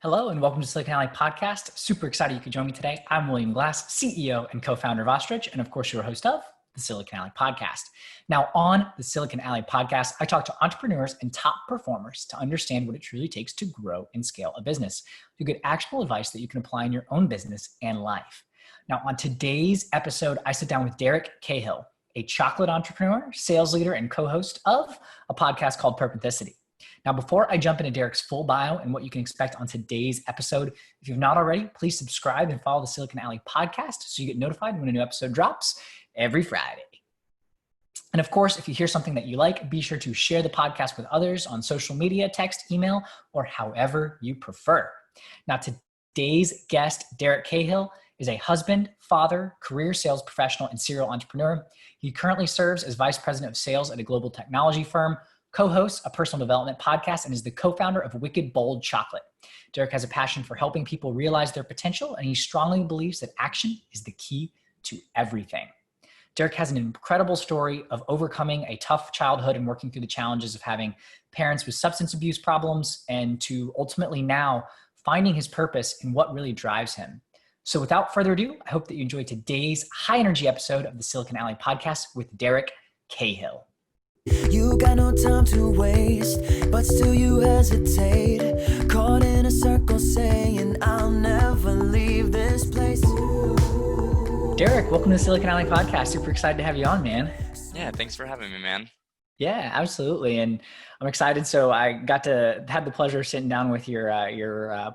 Hello and welcome to Silicon Alley Podcast. Super excited you could join me today. I'm William Glass, CEO and co-founder of Ostrich, and of course, your host of the Silicon Alley Podcast. Now, on the Silicon Alley Podcast, I talk to entrepreneurs and top performers to understand what it truly takes to grow and scale a business. You get actionable advice that you can apply in your own business and life. Now, on today's episode, I sit down with Deric Cahill, a chocolate entrepreneur, sales leader, and co-host of a podcast called Poverty-stricken. Now, before I jump into Deric's full bio and what you can expect on today's episode, if you've not already, please subscribe and follow the Silicon Alley Podcast so you get notified when a new episode drops every Friday. And of course, if you hear something that you like, be sure to share the podcast with others on social media, text, email, or however you prefer. Now, today's guest, Deric Cahill, is a husband, father, career sales professional, and serial entrepreneur. He currently serves as vice president of sales at a global technology firm, co-hosts a personal development podcast, and is the co-founder of Wicked Bold Chocolate. Deric has a passion for helping people realize their potential, and he strongly believes that action is the key to everything. Deric has an incredible story of overcoming a tough childhood and working through the challenges of having parents with substance abuse problems, and to ultimately now finding his purpose and what really drives him. So without further ado, I hope that you enjoyed today's high energy episode of the Silicon Alley Podcast with Deric Cahill. You got no time to waste, but still you hesitate. Caught in a circle saying, I'll never leave this place. Deric, welcome to the Silicon Alley Podcast. Super excited to have you on, man. Yeah, thanks for having me, man. Yeah, absolutely. And I'm excited. So I got to have the pleasure of sitting down with your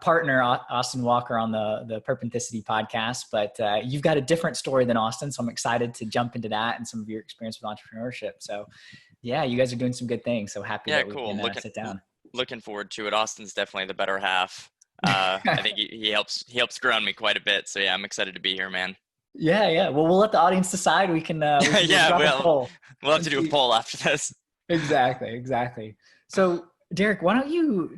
partner, Austin Walker, on the Poverty-stricken podcast. But you've got a different story than Austin. So I'm excited to jump into that and some of your experience with entrepreneurship. So yeah, you guys are doing some good things. So happy that we can sit down. Looking forward to it. Austin's definitely the better half. I think he helps ground me quite a bit. So yeah, I'm excited to be here, man. Yeah. Well, we'll let the audience decide. We can drop a poll. We'll have to do a poll after this. Exactly. So Deric,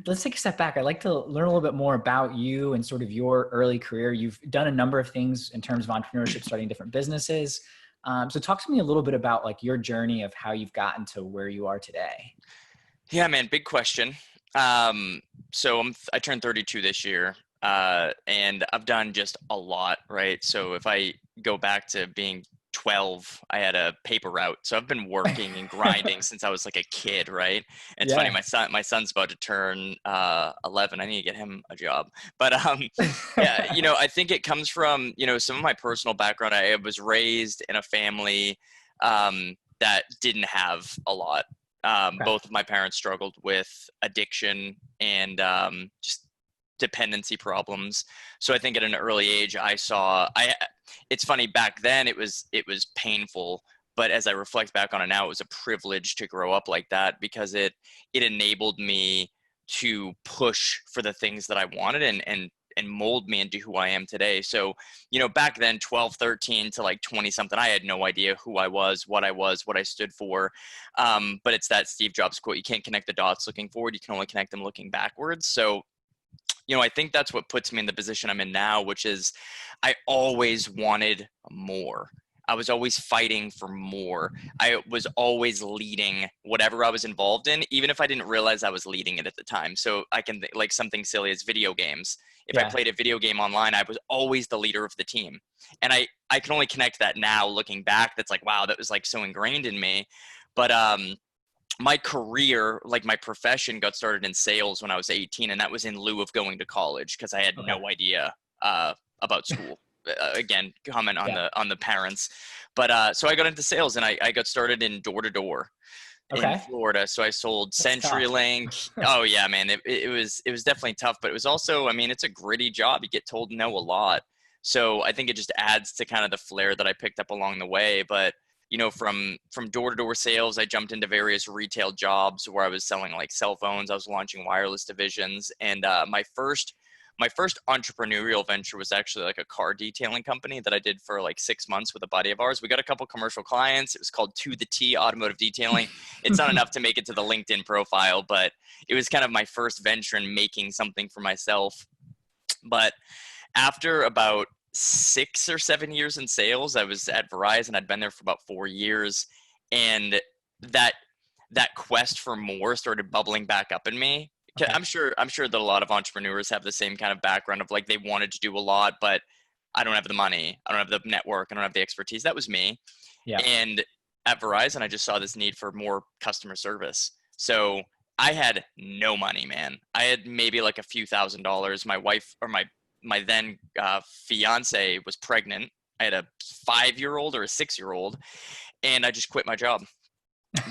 let's take a step back. I'd like to learn a little bit more about you and sort of your early career. You've done a number of things in terms of entrepreneurship, starting different businesses. So talk to me a little bit about like your journey of how you've gotten to where you are today. Yeah, man, big question. So I turned 32 this year, and I've done just a lot, right? So if I go back to being 12, I had a paper route. So I've been working and grinding since I was like a kid, right? And it's funny, my son's about to turn 11. I need to get him a job. But yeah, I think it comes from, some of my personal background. I was raised in a family that didn't have a lot. Both of my parents struggled with addiction and just dependency problems. So I think at an early age, it's funny, back then it was painful, but as I reflect back on it now, it was a privilege to grow up like that because it enabled me to push for the things that I wanted and mold me into who I am today. So, back then, 12, 13 to like 20 something, I had no idea who I was, what I stood for. But it's that Steve Jobs quote, you can't connect the dots looking forward, you can only connect them looking backwards. So, I think that's what puts me in the position I'm in now, which is I always wanted more. I was always fighting for more. I was always leading whatever I was involved in, even if I didn't realize I was leading it at the time. So I can like something silly as video games. If I played a video game online, I was always the leader of the team. And I can only connect that now looking back. That's like, wow, that was like so ingrained in me. But my career, like my profession, got started in sales when I was 18, and that was in lieu of going to college because I had no idea about school. Again, comment on the parents, but so I got into sales and I got started in door to door in Florida. So I sold CenturyLink. Oh yeah, man, it was definitely tough, but it was also, it's a gritty job. You get told no a lot, so I think it just adds to kind of the flair that I picked up along the way. But from door-to-door sales, I jumped into various retail jobs where I was selling like cell phones. I was launching wireless divisions. And my first entrepreneurial venture was actually like a car detailing company that I did for like 6 months with a buddy of ours. We got a couple commercial clients. It was called To The T Automotive Detailing. It's not enough to make it to the LinkedIn profile, but it was kind of my first venture in making something for myself. But after about 6 or 7 years in sales, I was at Verizon. I'd been there for about 4 years, and that quest for more started bubbling back up in me Okay. I'm sure that a lot of entrepreneurs have the same kind of background of like, they wanted to do a lot, but I don't have the money. I don't have the network. I don't have the expertise. That was me. Yeah. And at Verizon, I just saw this need for more customer service. So I had no money, man. I had maybe like a few $1,000s. My wife, or my then fiance, was pregnant. I had a 5-year-old or a 6-year-old, and I just quit my job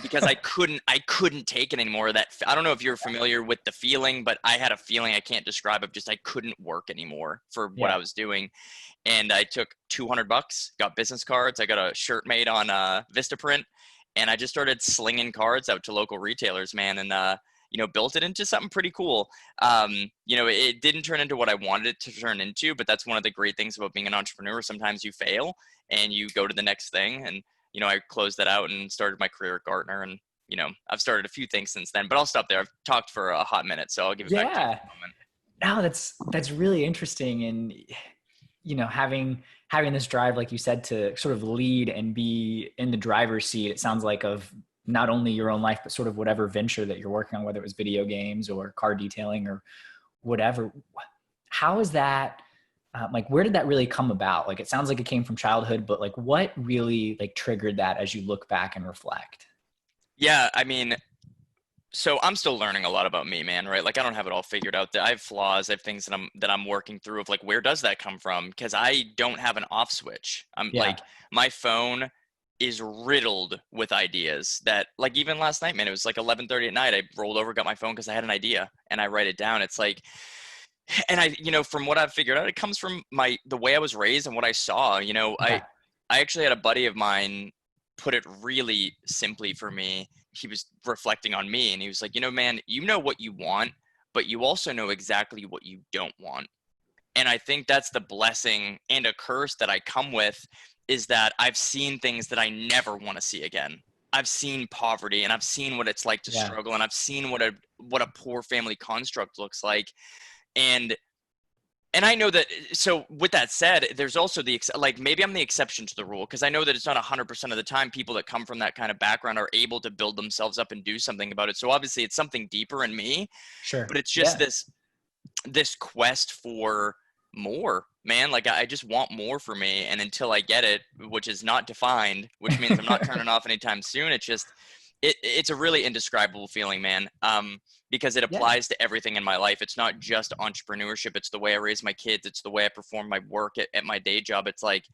because I couldn't take it anymore. I don't know if you're familiar with the feeling, but I had a feeling I can't describe of just I couldn't work anymore for what I was doing. And I took $200, got business cards. I got a shirt made on Vistaprint, and I just started slinging cards out to local retailers, man. And built it into something pretty cool. It didn't turn into what I wanted it to turn into, but that's one of the great things about being an entrepreneur. Sometimes you fail and you go to the next thing. And, I closed that out and started my career at Gartner. And, I've started a few things since then, but I'll stop there. I've talked for a hot minute, so I'll give it back to you in a moment. No, that's really interesting. And, having this drive, like you said, to sort of lead and be in the driver's seat, it sounds like, of not only your own life, but sort of whatever venture that you're working on, whether it was video games or car detailing or whatever. How is that, where did that really come about? Like, it sounds like it came from childhood, but like, what really triggered that as you look back and reflect? Yeah. I mean, so I'm still learning a lot about me, man, right? Like, I don't have it all figured out. I have flaws. I have things that I'm working through of like, where does that come from? Cause I don't have an off switch. Like, my phone is riddled with ideas that, like, even last night, man, it was like 11:30 at night. I rolled over, got my phone cause I had an idea, and I write it down. It's like, and I, from what I've figured out, it comes from the way I was raised and what I saw. I actually had a buddy of mine put it really simply for me. He was reflecting on me, and he was like, man, you know what you want, but you also know exactly what you don't want. And I think that's the blessing and a curse that I come with, is that I've seen things that I never want to see again. I've seen poverty, and I've seen what it's like to struggle, and I've seen what a poor family construct looks like. And I know that, so with that said, there's also maybe I'm the exception to the rule, because I know that it's not 100% of the time people that come from that kind of background are able to build themselves up and do something about it. So obviously it's something deeper in me, but it's just this quest for more, man. Like, I just want more for me. And until I get it, which is not defined, which means I'm not turning off anytime soon. It's just, it's a really indescribable feeling, man. Because it applies to everything in my life. It's not just entrepreneurship. It's the way I raise my kids. It's the way I perform my work at my day job. It's like,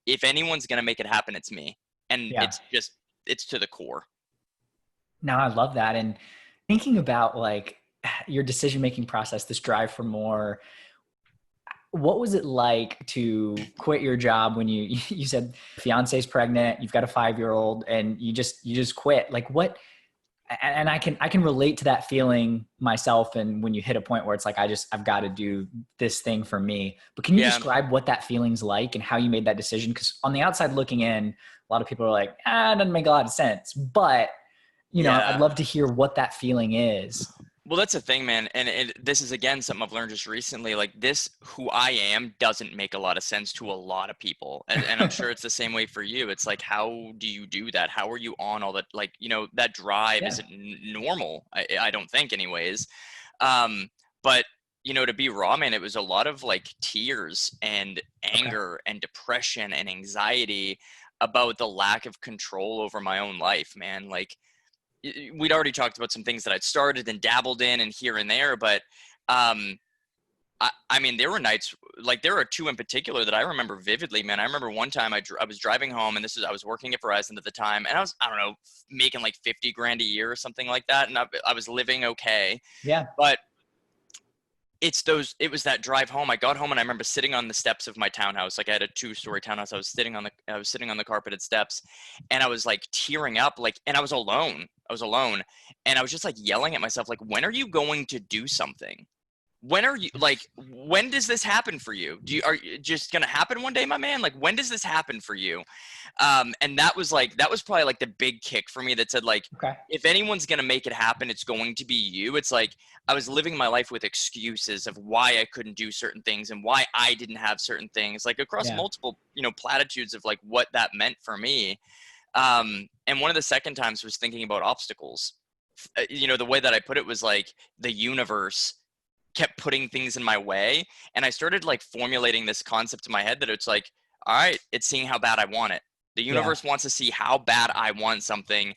if anyone's going to make it happen, it's me. And it's to the core. Now, I love that. And thinking about like your decision-making process, this drive for more, what was it like to quit your job when you said fiance's pregnant, you've got a 5-year-old, and you just quit? Like, what? And I can relate to that feeling myself. And when you hit a point where it's like, I've got to do this thing for me. But can you describe what that feeling's like and how you made that decision? Because on the outside looking in, a lot of people are like, it doesn't make a lot of sense. But, I'd love to hear what that feeling is. Well, that's the thing, man. And this is, again, something I've learned just recently. Like, this, who I am, doesn't make a lot of sense to a lot of people. And I'm sure it's the same way for you. It's like, how do you do that? How are you on all that? Like, that drive isn't normal. I don't think, anyways. But, to be raw, man, it was a lot of like tears and anger and depression and anxiety about the lack of control over my own life, man. Like, we'd already talked about some things that I'd started and dabbled in and here and there, but I mean, there were nights, like, there are two in particular that I remember vividly, man. I remember one time I was driving home, and I was working at Verizon at the time, and I don't know, making like 50 grand a year or something like that. And I was living okay. Yeah. But it was that drive home. I got home, and I remember sitting on the steps of my townhouse. Like, I had a 2-story townhouse. I was sitting on the carpeted steps, and I was like tearing up, like, and I was alone, and I was just like yelling at myself, like, when are you going to do something? When does this happen for you? Are you just going to happen one day, my man? Like, when does this happen for you? And that was probably like the big kick for me that said, like, if anyone's going to make it happen, it's going to be you. It's like, I was living my life with excuses of why I couldn't do certain things and why I didn't have certain things, like across multiple, platitudes of like what that meant for me. And one of the second times was thinking about obstacles. the way that I put it was like the universe kept putting things in my way. And I started like formulating this concept in my head that it's like, all right, it's seeing how bad I want it. The universe wants to see how bad I want something.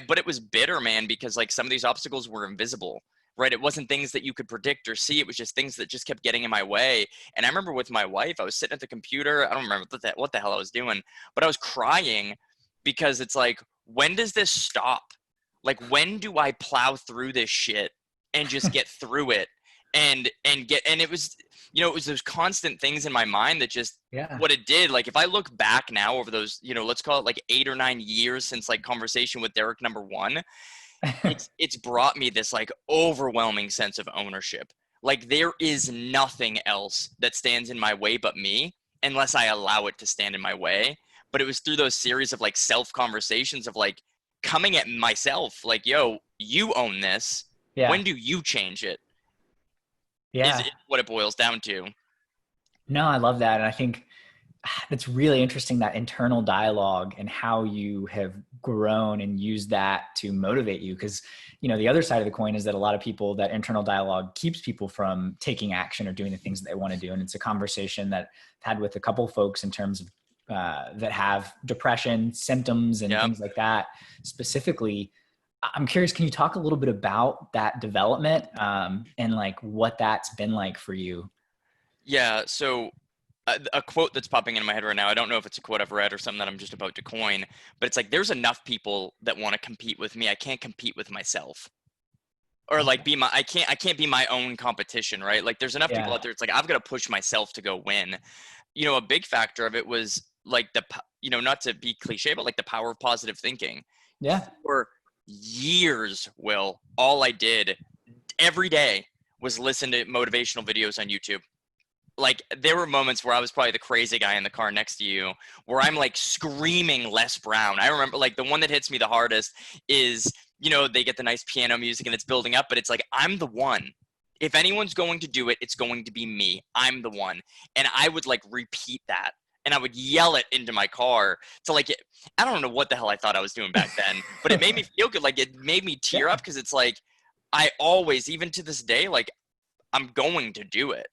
But it was bitter, man, because like some of these obstacles were invisible, right? It wasn't things that you could predict or see. It was just things that just kept getting in my way. And I remember with my wife, I was sitting at the computer. I don't remember what the hell I was doing, but I was crying because it's like, when does this stop? Like, when do I plow through this shit and just get through it? And it was, it was those constant things in my mind that just what it did. Like, if I look back now over those, let's call it like 8 or 9 years since like conversation with Deric #1, it's brought me this like overwhelming sense of ownership. Like, there is nothing else that stands in my way but me, unless I allow it to stand in my way. But it was through those series of like self conversations of like coming at myself, like, yo, you own this. When do you change it? Is what it boils down to. No, I love that. And I think it's really interesting, that internal dialogue and how you have grown and used that to motivate you. Because, the other side of the coin is that a lot of people, that internal dialogue keeps people from taking action or doing the things that they want to do. And it's a conversation that I've had with a couple folks in terms of that have depression symptoms and things like that. Specifically, I'm curious, can you talk a little bit about that development and like what that's been like for you? Yeah. So a quote that's popping into my head right now, I don't know if it's a quote I've read or something that I'm just about to coin, but it's like, there's enough people that want to compete with me. I can't compete with myself, or like I can't be my own competition, right? Like, there's enough people out there. It's like, I've got to push myself to go win. A big factor of it was like not to be cliche, but like the power of positive thinking. For years, Will, all I did every day was listen to motivational videos on YouTube. Like, there were moments where I was probably the crazy guy in the car next to you, where I'm like screaming Les Brown. I remember like the one that hits me the hardest is, they get the nice piano music and it's building up, but it's like, I'm the one. If anyone's going to do it, it's going to be me. I'm the one. And I would like repeat that. And I would yell it into my car to like, I don't know what the hell I thought I was doing back then, but it made me feel good. Like, it made me tear up, because it's like, I always, even to this day, like, I'm going to do it.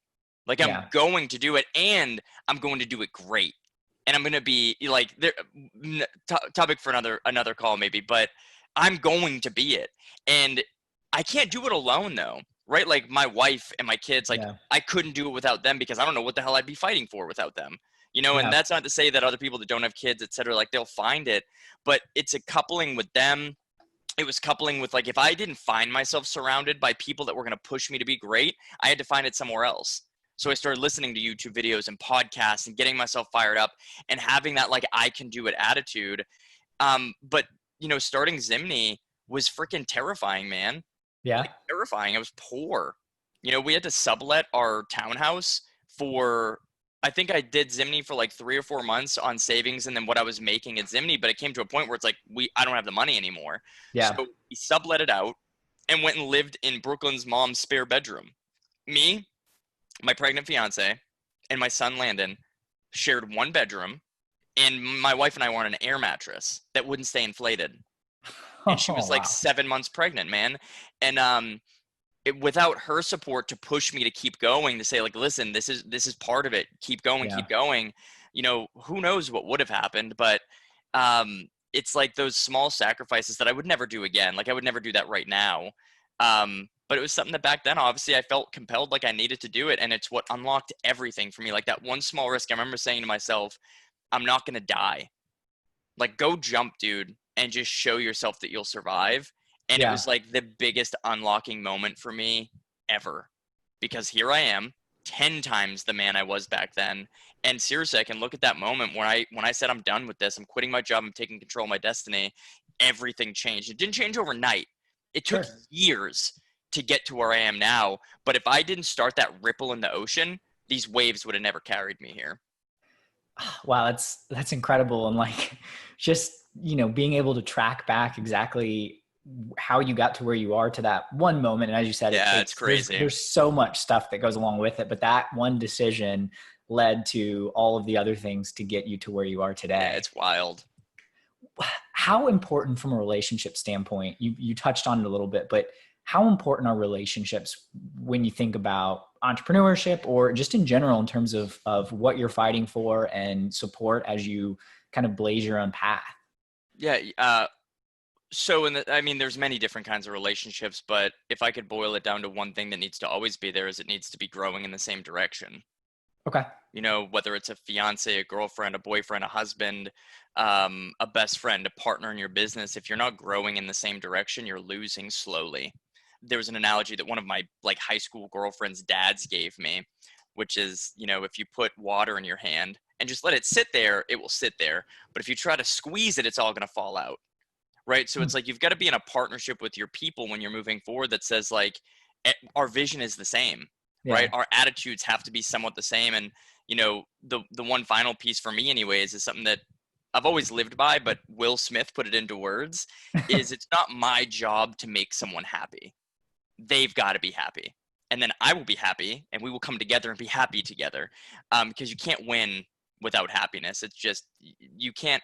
Like, I'm going to do it, and I'm going to do it great. And I'm going to be like, topic for another call maybe, but I'm going to be it. And I can't do it alone though. Right? Like, my wife and my kids, like I couldn't do it without them, because I don't know what the hell I'd be fighting for without them. And that's not to say that other people that don't have kids, et cetera, like, they'll find it, but it's a coupling with them. It was coupling with like, if I didn't find myself surrounded by people that were going to push me to be great, I had to find it somewhere else. So I started listening to YouTube videos and podcasts and getting myself fired up and having that like, I can do it attitude. But starting Zimney was freaking terrifying, man. Like, terrifying. I was poor. We had to sublet our townhouse for, I think I did Zimney for like 3 or 4 months on savings and then what I was making at Zimney, but it came to a point where it's like, I don't have the money anymore. So we sublet it out and went and lived in Brooklyn's mom's spare bedroom. Me, my pregnant fiance, and my son Landon shared one bedroom, and my wife and I were on an air mattress that wouldn't stay inflated. And she was like 7 months pregnant, man. And without her support to push me to keep going, to say like, listen, this is part of it. Keep going, keep going. Who knows what would have happened, but it's like those small sacrifices that I would never do again. Like, I would never do that right now. But it was something that back then, obviously, I felt compelled, like I needed to do it. And it's what unlocked everything for me. Like, that one small risk, I remember saying to myself, I'm not going to die. Like, go jump, dude, and just show yourself that you'll survive. And it was like the biggest unlocking moment for me ever, because here I am, 10 times the man I was back then. And seriously, I can look at that moment when I said, I'm done with this, I'm quitting my job, I'm taking control of my destiny. Everything changed. It didn't change overnight. It took years to get to where I am now. But if I didn't start that ripple in the ocean, these waves would have never carried me here. Wow. That's incredible. And like, just, being able to track back exactly how you got to where you are to that one moment. And as you said, it's crazy. There's so much stuff that goes along with it, but that one decision led to all of the other things to get you to where you are today. Yeah, it's wild. how important from a relationship standpoint, you touched on it a little bit, but how important are relationships when you think about entrepreneurship or just in general in terms of what you're fighting for and support as you kind of blaze your own path? Yeah. So there's many different kinds of relationships, but if I could boil it down to one thing that needs to always be there is it needs to be growing in the same direction. Okay. Whether it's a fiance, a girlfriend, a boyfriend, a husband, a best friend, a partner in your business, if you're not growing in the same direction, you're losing slowly. There was an analogy that one of my high school girlfriend's dads gave me, which is, if you put water in your hand and just let it sit there, it will sit there. But if you try to squeeze it, it's all going to fall out. Right. So it's you've got to be in a partnership with your people when you're moving forward that says our vision is the same. Yeah. Right. Our attitudes have to be somewhat the same. And, the one final piece for me anyways is something that I've always lived by, but Will Smith put it into words is it's not my job to make someone happy. They've got to be happy. And then I will be happy and we will come together and be happy together. Because you can't win without happiness. It's just, you can't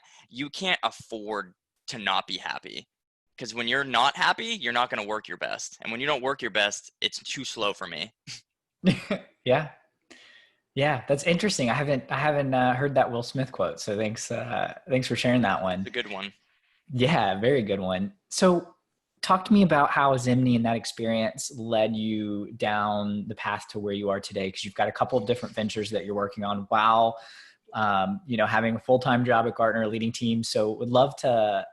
afford to not be happy, because when you're not happy, you're not going to work your best. And when you don't work your best, it's too slow for me. Yeah. That's interesting. I haven't heard that Will Smith quote. So thanks for sharing that one. It's a good one. Yeah. Very good one. So talk to me about how Zimney and that experience led you down the path to where you are today. Cause you've got a couple of different ventures that you're working on while, having a full-time job at Gartner, leading teams. So would love to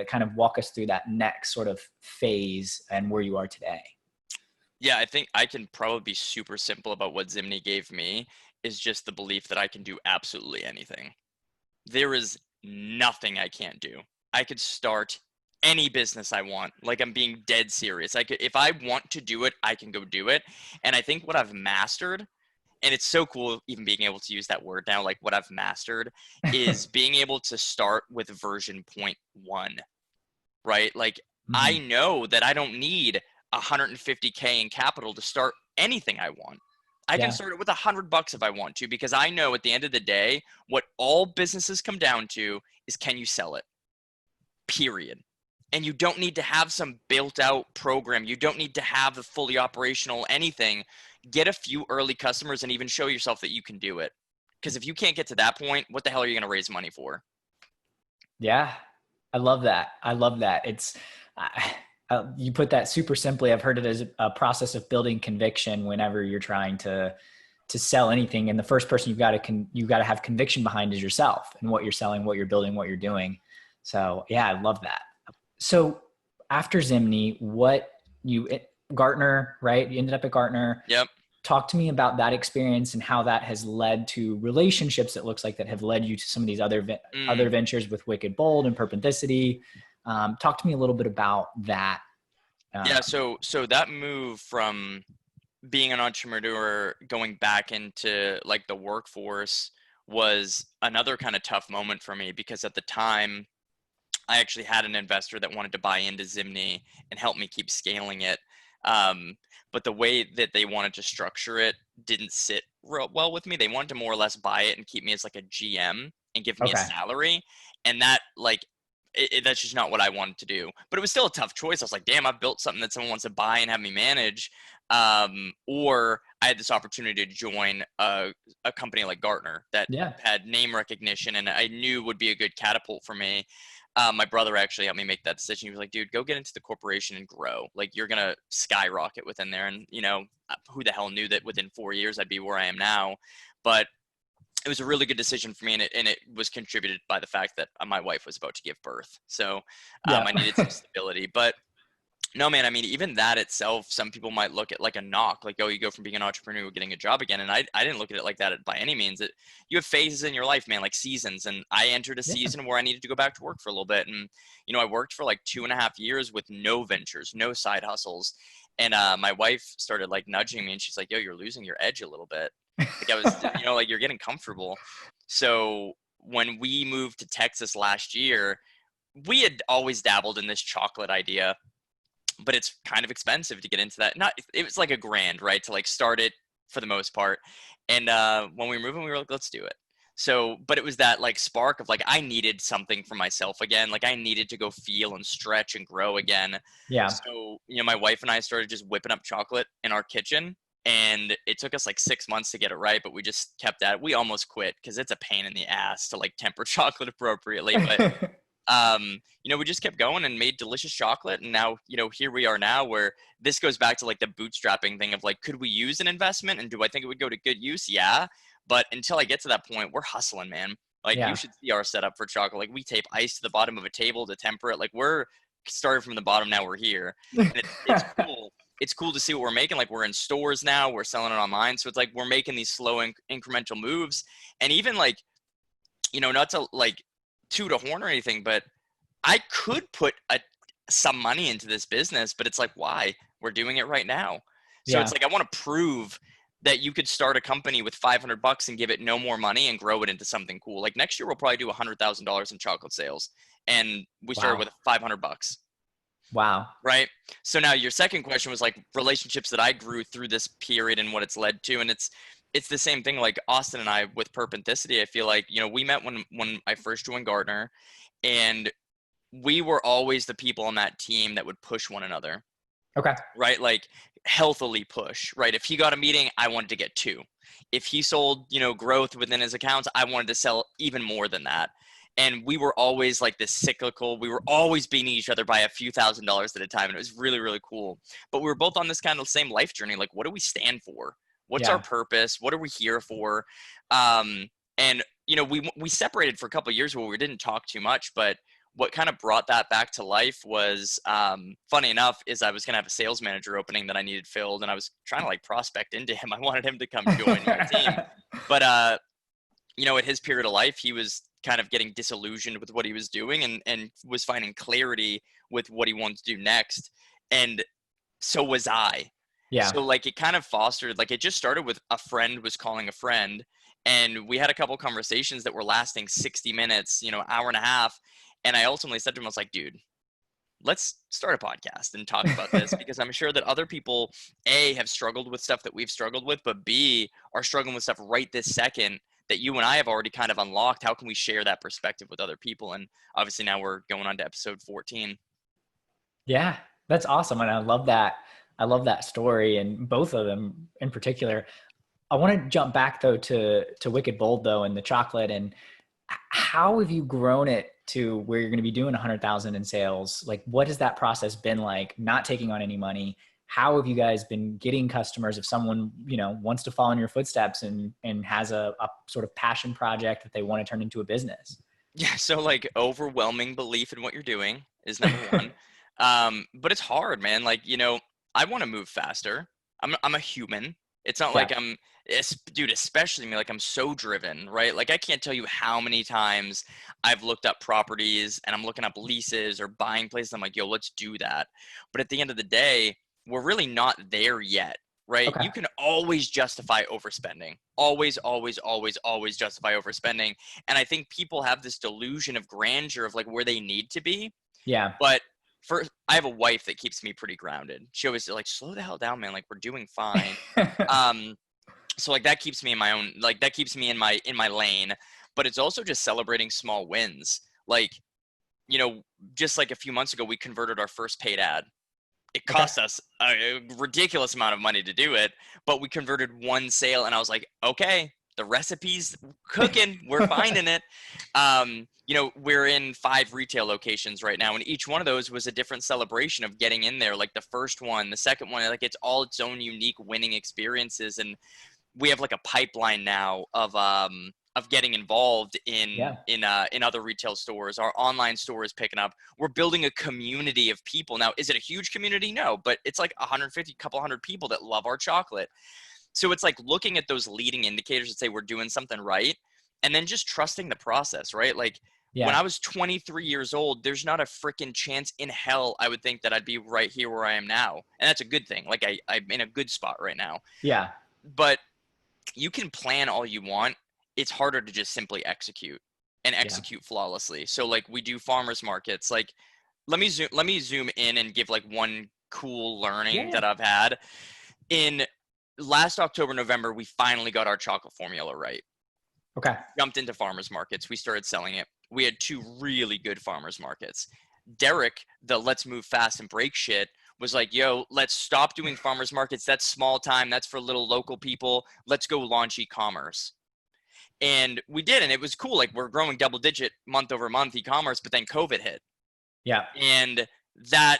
kind of walk us through that next sort of phase and where you are today. Yeah, I think I can probably be super simple about what Zimney gave me is just the belief that I can do absolutely anything. There is nothing I can't do. I could start any business I want. I'm being dead serious. If I want to do it, I can go do it. And I think what I've mastered, and it's so cool even being able to use that word now, what I've mastered is being able to start with version 0.1, right? I know that I don't need $150K in capital to start anything I want. I can start it with $100 if I want to, because I know at the end of the day, what all businesses come down to is, can you sell it? Period. And you don't need to have some built out program. You don't need to have the fully operational anything. Get a few early customers and even show yourself that you can do it. Because if you can't get to that point, what the hell are you going to raise money for? Yeah, I love that. It's, you put that super simply. I've heard it as a process of building conviction whenever you're trying to sell anything. And the first person you've got to have conviction behind is yourself and what you're selling, what you're building, what you're doing. So yeah, I love that. So after Zimney, Gartner, right? You ended up at Gartner. Yep. Talk to me about that experience and how that has led to relationships, it looks like, that have led you to some of these other ventures with Wicked Bold and Perpenticity. Talk to me a little bit about that. So that move from being an entrepreneur going back into the workforce was another kind of tough moment for me, because at the time I actually had an investor that wanted to buy into Zimney and help me keep scaling it. But the way that they wanted to structure it didn't sit real well with me. They wanted to more or less buy it and keep me as a GM and give me a salary. And that that's just not what I wanted to do. But it was still a tough choice. I was like, damn, I've built something that someone wants to buy and have me manage. Or I had this opportunity to join a company like Gartner that had name recognition and I knew would be a good catapult for me. My brother actually helped me make that decision. He was like, dude, go get into the corporation and grow. You're going to skyrocket within there. And, who the hell knew that within 4 years I'd be where I am now. But it was a really good decision for me. And it was contributed by the fact that my wife was about to give birth. So I needed some stability. But no, man, even that itself, some people might look at a knock, oh, you go from being an entrepreneur to getting a job again. And I didn't look at it like that by any means. You have phases in your life, man, seasons. And I entered a season where I needed to go back to work for a little bit. And, I worked for 2.5 years with no ventures, no side hustles. And my wife started nudging me and she's like, yo, you're losing your edge a little bit. I was, you're getting comfortable. So when we moved to Texas last year, we had always dabbled in this chocolate idea. But it's kind of expensive to get into that. It was $1,000, right? To start it for the most part. And when we were moving, we were like, let's do it. So, but it was that like spark of like, I needed something for myself again. Like I needed to go feel and stretch and grow again. Yeah. So, my wife and I started just whipping up chocolate in our kitchen, and it took us like 6 months to get it right, but we just kept at it. We almost quit because it's a pain in the ass to like temper chocolate appropriately. But we just kept going and made delicious chocolate. And now, here we are now, where this goes back to like the bootstrapping thing of like, could we use an investment? And do I think it would go to good use? Yeah. But until I get to that point, we're hustling, man. Like Yeah. you should see our setup for chocolate. Like we tape ice to the bottom of a table to temper it. Like we're started from the bottom. Now we're here. And it's cool. It's cool to see what we're making. Like we're in stores now, we're selling it online. So it's like, we're making these slow incremental moves. And even like, not to like toot a horn or anything, but I could put some money into this business, but it's like, why? We're doing it right now. So it's like, I want to prove that you could start a company with $500 and give it no more money and grow it into something cool. Like next year, we'll probably do $100,000 in chocolate sales. And we started with $500. Wow. Right. So now your second question was like relationships that I grew through this period and what it's led to. And it's the same thing. Like Austin and I with Perpenticity, I feel like, we met when I first joined Gardner, and we were always the people on that team that would push one another. Okay. Right. Like healthily push, right? If he got a meeting, I wanted to get 2. If he sold, growth within his accounts, I wanted to sell even more than that. And we were always like this cyclical, we were always beating each other by a few $1,000s at a time. And it was really, really cool. But we were both on this kind of same life journey. Like, what do we stand for? What's our purpose? What are we here for? And, we separated for a couple of years where we didn't talk too much, but what kind of brought that back to life was, funny enough, is I was going to have a sales manager opening that I needed filled, and I was trying to like prospect into him. I wanted him to come join my team. But, at his period of life, he was kind of getting disillusioned with what he was doing and was finding clarity with what he wanted to do next. And so was I. Yeah. So like it kind of fostered, like it just started with a friend was calling a friend, and we had a couple conversations that were lasting 60 minutes, hour and a half. And I ultimately said to him, I was like, dude, let's start a podcast and talk about this, because I'm sure that other people, A, have struggled with stuff that we've struggled with, but B, are struggling with stuff right this second that you and I have already kind of unlocked. How can we share that perspective with other people? And obviously now we're going on to episode 14. Yeah, that's awesome. And I love that. I love that story, and both of them in particular. I want to jump back though to Wicked Bold though, and the chocolate, and how have you grown it to where you're going to be doing 100,000 in sales? Like, what has that process been like, not taking on any money? How have you guys been getting customers? If someone, wants to follow in your footsteps and has a sort of passion project that they want to turn into a business? Yeah. So like overwhelming belief in what you're doing is number one. But it's hard, man. Like, I want to move faster. I'm a human. It's not like dude, especially me, like I'm so driven, right? Like I can't tell you how many times I've looked up properties and I'm looking up leases or buying places. I'm like, yo, let's do that. But at the end of the day, we're really not there yet, right? Okay. You can always justify overspending. Always, always, always, always justify overspending. And I think people have this delusion of grandeur of like where they need to be. Yeah. But first, I have a wife that keeps me pretty grounded. She always like, slow the hell down, man. Like we're doing fine. So like that keeps me in my own, like that keeps me in my lane, but it's also just celebrating small wins. Like, just like a few months ago, we converted our first paid ad. It cost us a ridiculous amount of money to do it, but we converted one sale, and I was like, okay, the recipe's cooking. We're finding it. We're in 5 retail locations right now, and each one of those was a different celebration of getting in there. Like the first one, the second one, like it's all its own unique winning experiences. And we have like a pipeline now of getting involved in other retail stores. Our online store is picking up. We're building a community of people. Now, is it a huge community? No, but it's like 150, couple hundred people that love our chocolate. So it's like looking at those leading indicators that say we're doing something right, and then just trusting the process, right? Like when I was 23 years old, there's not a freaking chance in hell I would think that I'd be right here where I am now. And that's a good thing. Like I'm in a good spot right now. Yeah. But you can plan all you want. It's harder to just simply execute and execute flawlessly. So like we do farmers markets. Like let me zoom in and give like one cool learning that I've had. In last October, November, we finally got our chocolate formula right. Okay. Jumped into farmers markets. We started selling it. We had 2 really good farmers markets. Deric, the let's move fast and break shit, was like, yo, let's stop doing farmers markets. That's small time. That's for little local people. Let's go launch e-commerce. And we did, and it was cool. Like, we're growing double digit month over month e-commerce, but then COVID hit. Yeah. And that,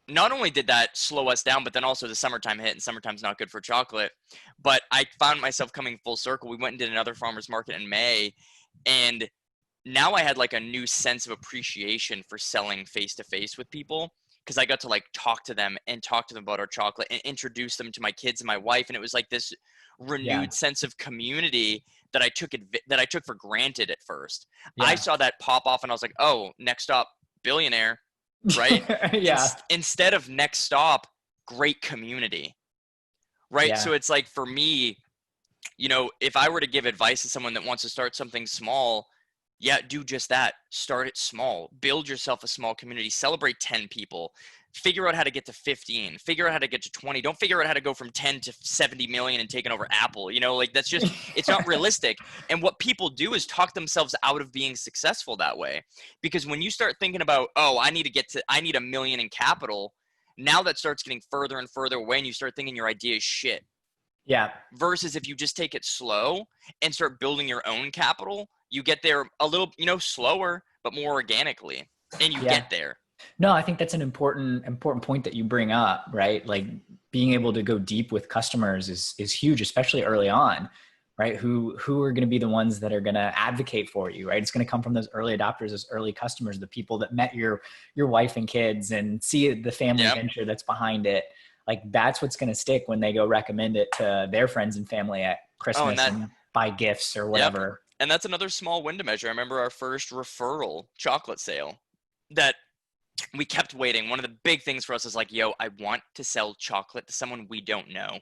not only did that slow us down, but then also the summertime hit, and summertime's not good for chocolate. But I found myself coming full circle. We went and did another farmer's market in May, and now I had like a new sense of appreciation for selling face to face with people, because I got to like talk to them about our chocolate and introduce them to my kids and my wife. And it was like this renewed sense of community that I took for granted at first. Yeah. I saw that pop off and I was like, oh, next stop, billionaire, right? Yeah. Instead of next stop, great community, right? Yeah. So it's like, for me, you know, if I were to give advice to someone that wants to start something small, yeah, do just that. Start it small. Build yourself a small community. Celebrate 10 people. Figure out how to get to 15. Figure out how to get to 20. Don't figure out how to go from 10 to 70 million and taking over Apple. You know, like, that's just, it's not realistic. And what people do is talk themselves out of being successful that way. Because when you start thinking about, oh, I need $1 million in capital, now that starts getting further and further away, and you start thinking your idea is shit. Yeah. Versus if you just take it slow and start building your own capital, you get there a little, you know, slower, but more organically, and you get there. No, I think that's an important point that you bring up, right? Like, being able to go deep with customers is huge, especially early on, right? Who are going to be the ones that are going to advocate for you, right? It's going to come from those early adopters, those early customers, the people that met your wife and kids and see the family venture that's behind it. Like, that's what's going to stick when they go recommend it to their friends and family at Christmas and buy gifts or whatever. And that's another small win to measure. I remember our first referral chocolate sale that we kept waiting. One of the big things for us is like, yo, I want to sell chocolate to someone we don't know.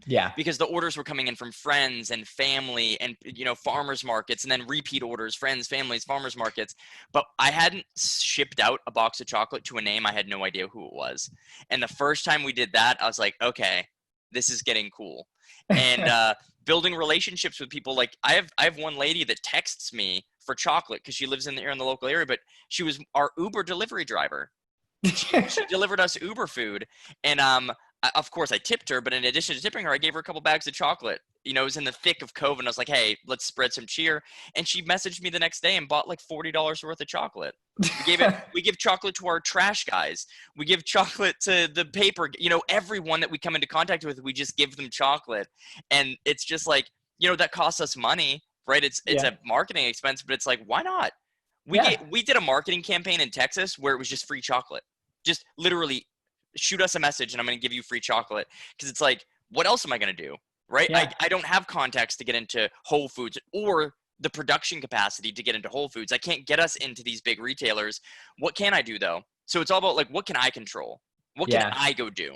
Yeah. Because the orders were coming in from friends and family and, you know, farmers markets, and then repeat orders, friends, families, farmers markets. But I hadn't shipped out a box of chocolate to a name. I had no idea who it was. And the first time we did that, I was like, okay, this is getting cool. And building relationships with people. Like, I have one lady that texts me for chocolate because she lives here in the local area, but she was our Uber delivery driver. She delivered us Uber food. And of course I tipped her, but in addition to tipping her, I gave her a couple bags of chocolate. You know, it was in the thick of COVID. And I was like, hey, let's spread some cheer. And she messaged me the next day and bought like $40 worth of chocolate. We give chocolate to our trash guys. We give chocolate to the paper, you know, everyone that we come into contact with, we just give them chocolate. And it's just like, you know, that costs us money, right? It's a marketing expense, but it's like, why not? We did a marketing campaign in Texas where it was just free chocolate. Just literally shoot us a message and I'm going to give you free chocolate. Because it's like, what else am I going to do? Right? Yeah. I don't have contacts to get into Whole Foods or the production capacity to get into Whole Foods. I can't get us into these big retailers. What can I do though? So it's all about like, what can I control? What can I go do?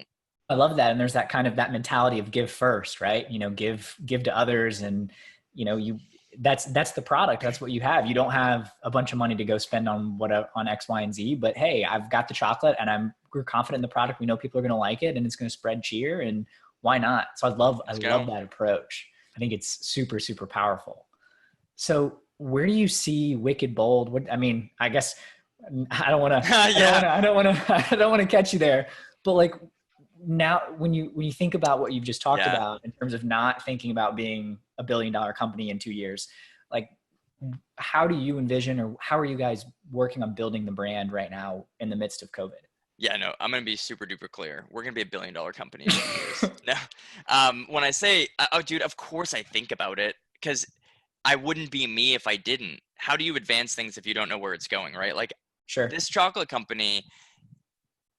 I love that. And there's that kind of that mentality of give first, right? You know, give to others, and you know, that's the product. That's what you have. You don't have a bunch of money to go spend on X, Y, and Z, but hey, I've got the chocolate and we're confident in the product. We know people are going to like it and it's going to spread cheer, and why not? So I love that approach. I think it's super, super powerful. So where do you see Wicked Bold? I guess I don't want to, I don't want to catch you there, but like now when you think about what you've just talked about in terms of not thinking about being a $1 billion company in 2 years, like how do you envision, or how are you guys working on building the brand right now in the midst of COVID? Yeah, no, I'm going to be super duper clear. We're going to be $1 billion company in 2 years. No, when I say, oh, dude, of course I think about it, because I wouldn't be me if I didn't. How do you advance things if you don't know where it's going, right? Like, sure, this chocolate company,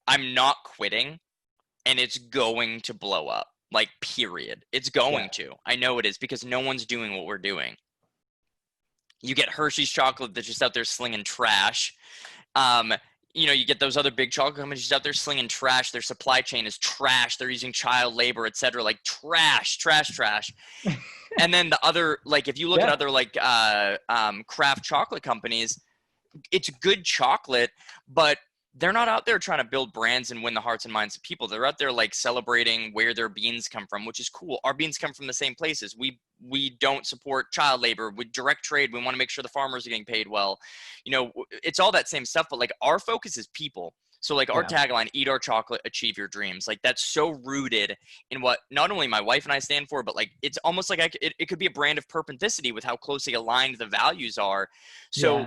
I'm not quitting, and it's going to blow up. Like, period. It's going to. I know it is, because no one's doing what we're doing. You get Hershey's chocolate that's just out there slinging trash. You know, you get those other big chocolate companies out there slinging trash. Their supply chain is trash. They're using child labor, etc. Like trash. And then the other, like, if you look at other like craft chocolate companies, it's good chocolate, but they're not out there trying to build brands and win the hearts and minds of people. They're out there like celebrating where their beans come from, which is cool. Our beans come from the same places. We we don't support child labor. With direct trade, we want to make sure the farmers are getting paid well. You know, it's all that same stuff, but like our focus is people. So like our tagline, eat our chocolate, achieve your dreams. Like that's so rooted in what not only my wife and I stand for, but like it's almost like it could be a brand of perpenticity with how closely aligned the values are. So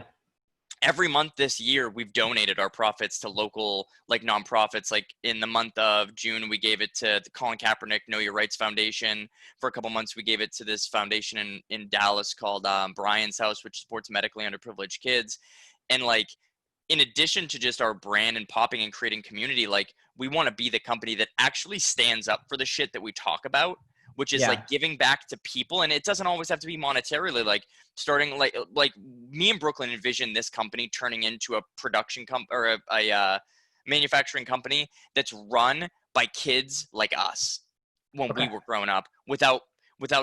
every month this year, we've donated our profits to local like nonprofits. Like in the month of June, we gave it to the Colin Kaepernick Know Your Rights Foundation. For a couple months, we gave it to this foundation in Dallas called Brian's House, which supports medically underprivileged kids. And like, in addition to just our brand and popping and creating community, like we want to be the company that actually stands up for the shit that we talk about, which is like giving back to people. And it doesn't always have to be monetarily, like starting like me and Brooklyn envision this company turning into a production or a manufacturing company that's run by kids like us when we were growing up, without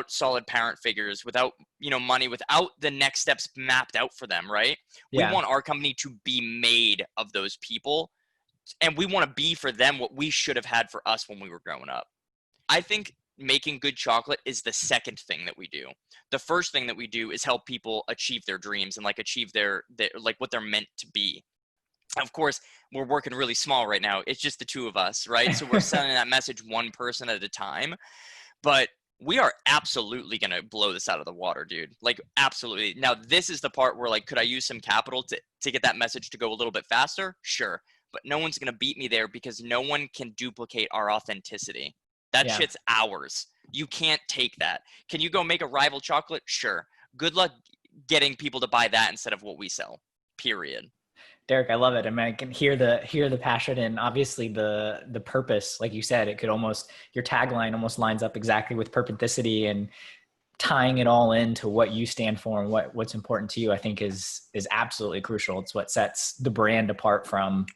solid parent figures, without, you know, money, without the next steps mapped out for them, right? We want our company to be made of those people, and we want to be for them what we should have had for us when we were growing up. I think making good chocolate is the second thing that we do. The first thing that we do is help people achieve their dreams and like achieve their like what they're meant to be. Of course, we're working really small right now. It's just the two of us, right? So we're sending that message one person at a time, but we are absolutely going to blow this out of the water, dude. Like, absolutely. Now, this is the part where, like, could I use some capital to get that message to go a little bit faster? Sure. But no one's going to beat me there because no one can duplicate our authenticity. That shit's ours. You can't take that. Can you go make a rival chocolate? Sure. Good luck getting people to buy that instead of what we sell, period. Deric, I love it. I mean, I can hear the passion, and obviously the purpose. Like you said, it could almost, your tagline almost lines up exactly with perpenticity, and tying it all into what you stand for and what's important to you, I think is absolutely crucial. It's what sets the brand apart from,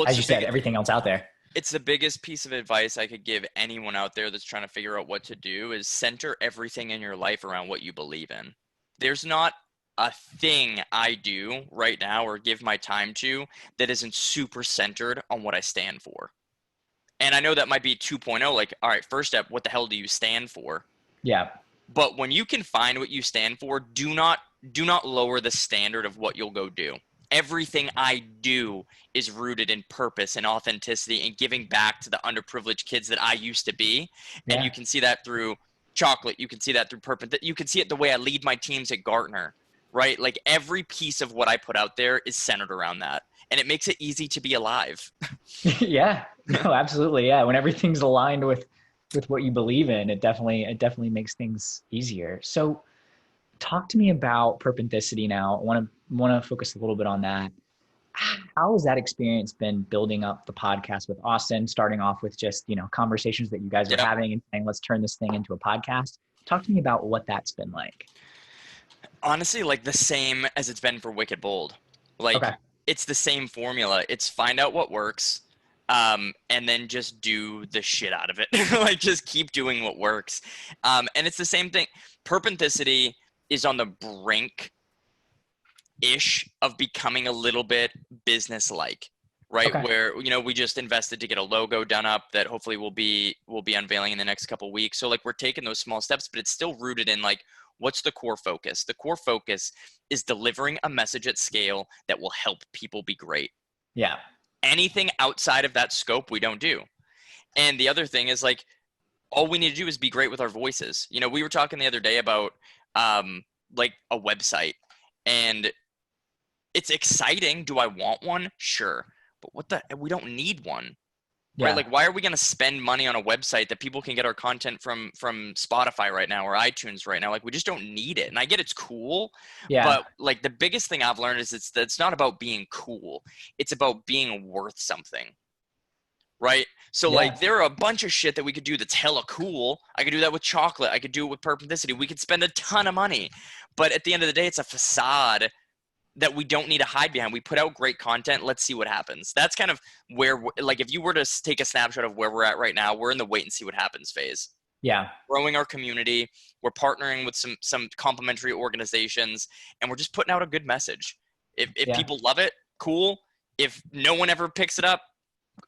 as you said, everything else out there. It's the biggest piece of advice I could give anyone out there that's trying to figure out what to do, is center everything in your life around what you believe in. There's not a thing I do right now or give my time to that isn't super centered on what I stand for. And I know that might be 2.0, like, all right, first step, what the hell do you stand for? Yeah. But when you can find what you stand for, do not lower the standard of what you'll go do. Everything I do is rooted in purpose and authenticity and giving back to the underprivileged kids that I used to be. Yeah. And you can see that through chocolate. You can see that through purpose. You can see it the way I lead my teams at Gartner, right? Like every piece of what I put out there is centered around that. And it makes it easy to be alive. Yeah, no, absolutely. Yeah. When everything's aligned with what you believe in, it definitely makes things easier. So talk to me about perpenticity now. I want to focus a little bit on that. How has that experience been building up the podcast with Austin, starting off with just, conversations that you guys are having and saying, let's turn this thing into a podcast? Talk to me about what that's been like. Honestly, like the same as it's been for Wicked Bold. Like It's the same formula. It's find out what works, and then just do the shit out of it. Like just keep doing what works. And it's the same thing. Perpenticity is on the brink-ish of becoming a little bit business-like, right? Okay. Where, we just invested to get a logo done up that hopefully we'll be unveiling in the next couple of weeks. So like we're taking those small steps, but it's still rooted in like, what's the core focus? The core focus is delivering a message at scale that will help people be great. Yeah. Anything outside of that scope, we don't do. And the other thing is like, all we need to do is be great with our voices. We were talking the other day about like a website, and it's exciting. Do I want one? Sure. But we don't need one. Right? Like, why are we going to spend money on a website that people can get our content from Spotify right now or iTunes right now? Like, we just don't need it. And I get it's cool. Yeah. But like the biggest thing I've learned is it's not about being cool. It's about being worth something. Right. So like there are a bunch of shit that we could do that's hella cool. I could do that with chocolate. I could do it with perpenticity. We could spend a ton of money. But at the end of the day, it's a facade that we don't need to hide behind. We put out great content. Let's see what happens. That's kind of where, like, if you were to take a snapshot of where we're at right now, we're in the wait and see what happens phase. Yeah. Growing our community. We're partnering with some complementary organizations, and we're just putting out a good message. If people love it, cool. If no one ever picks it up,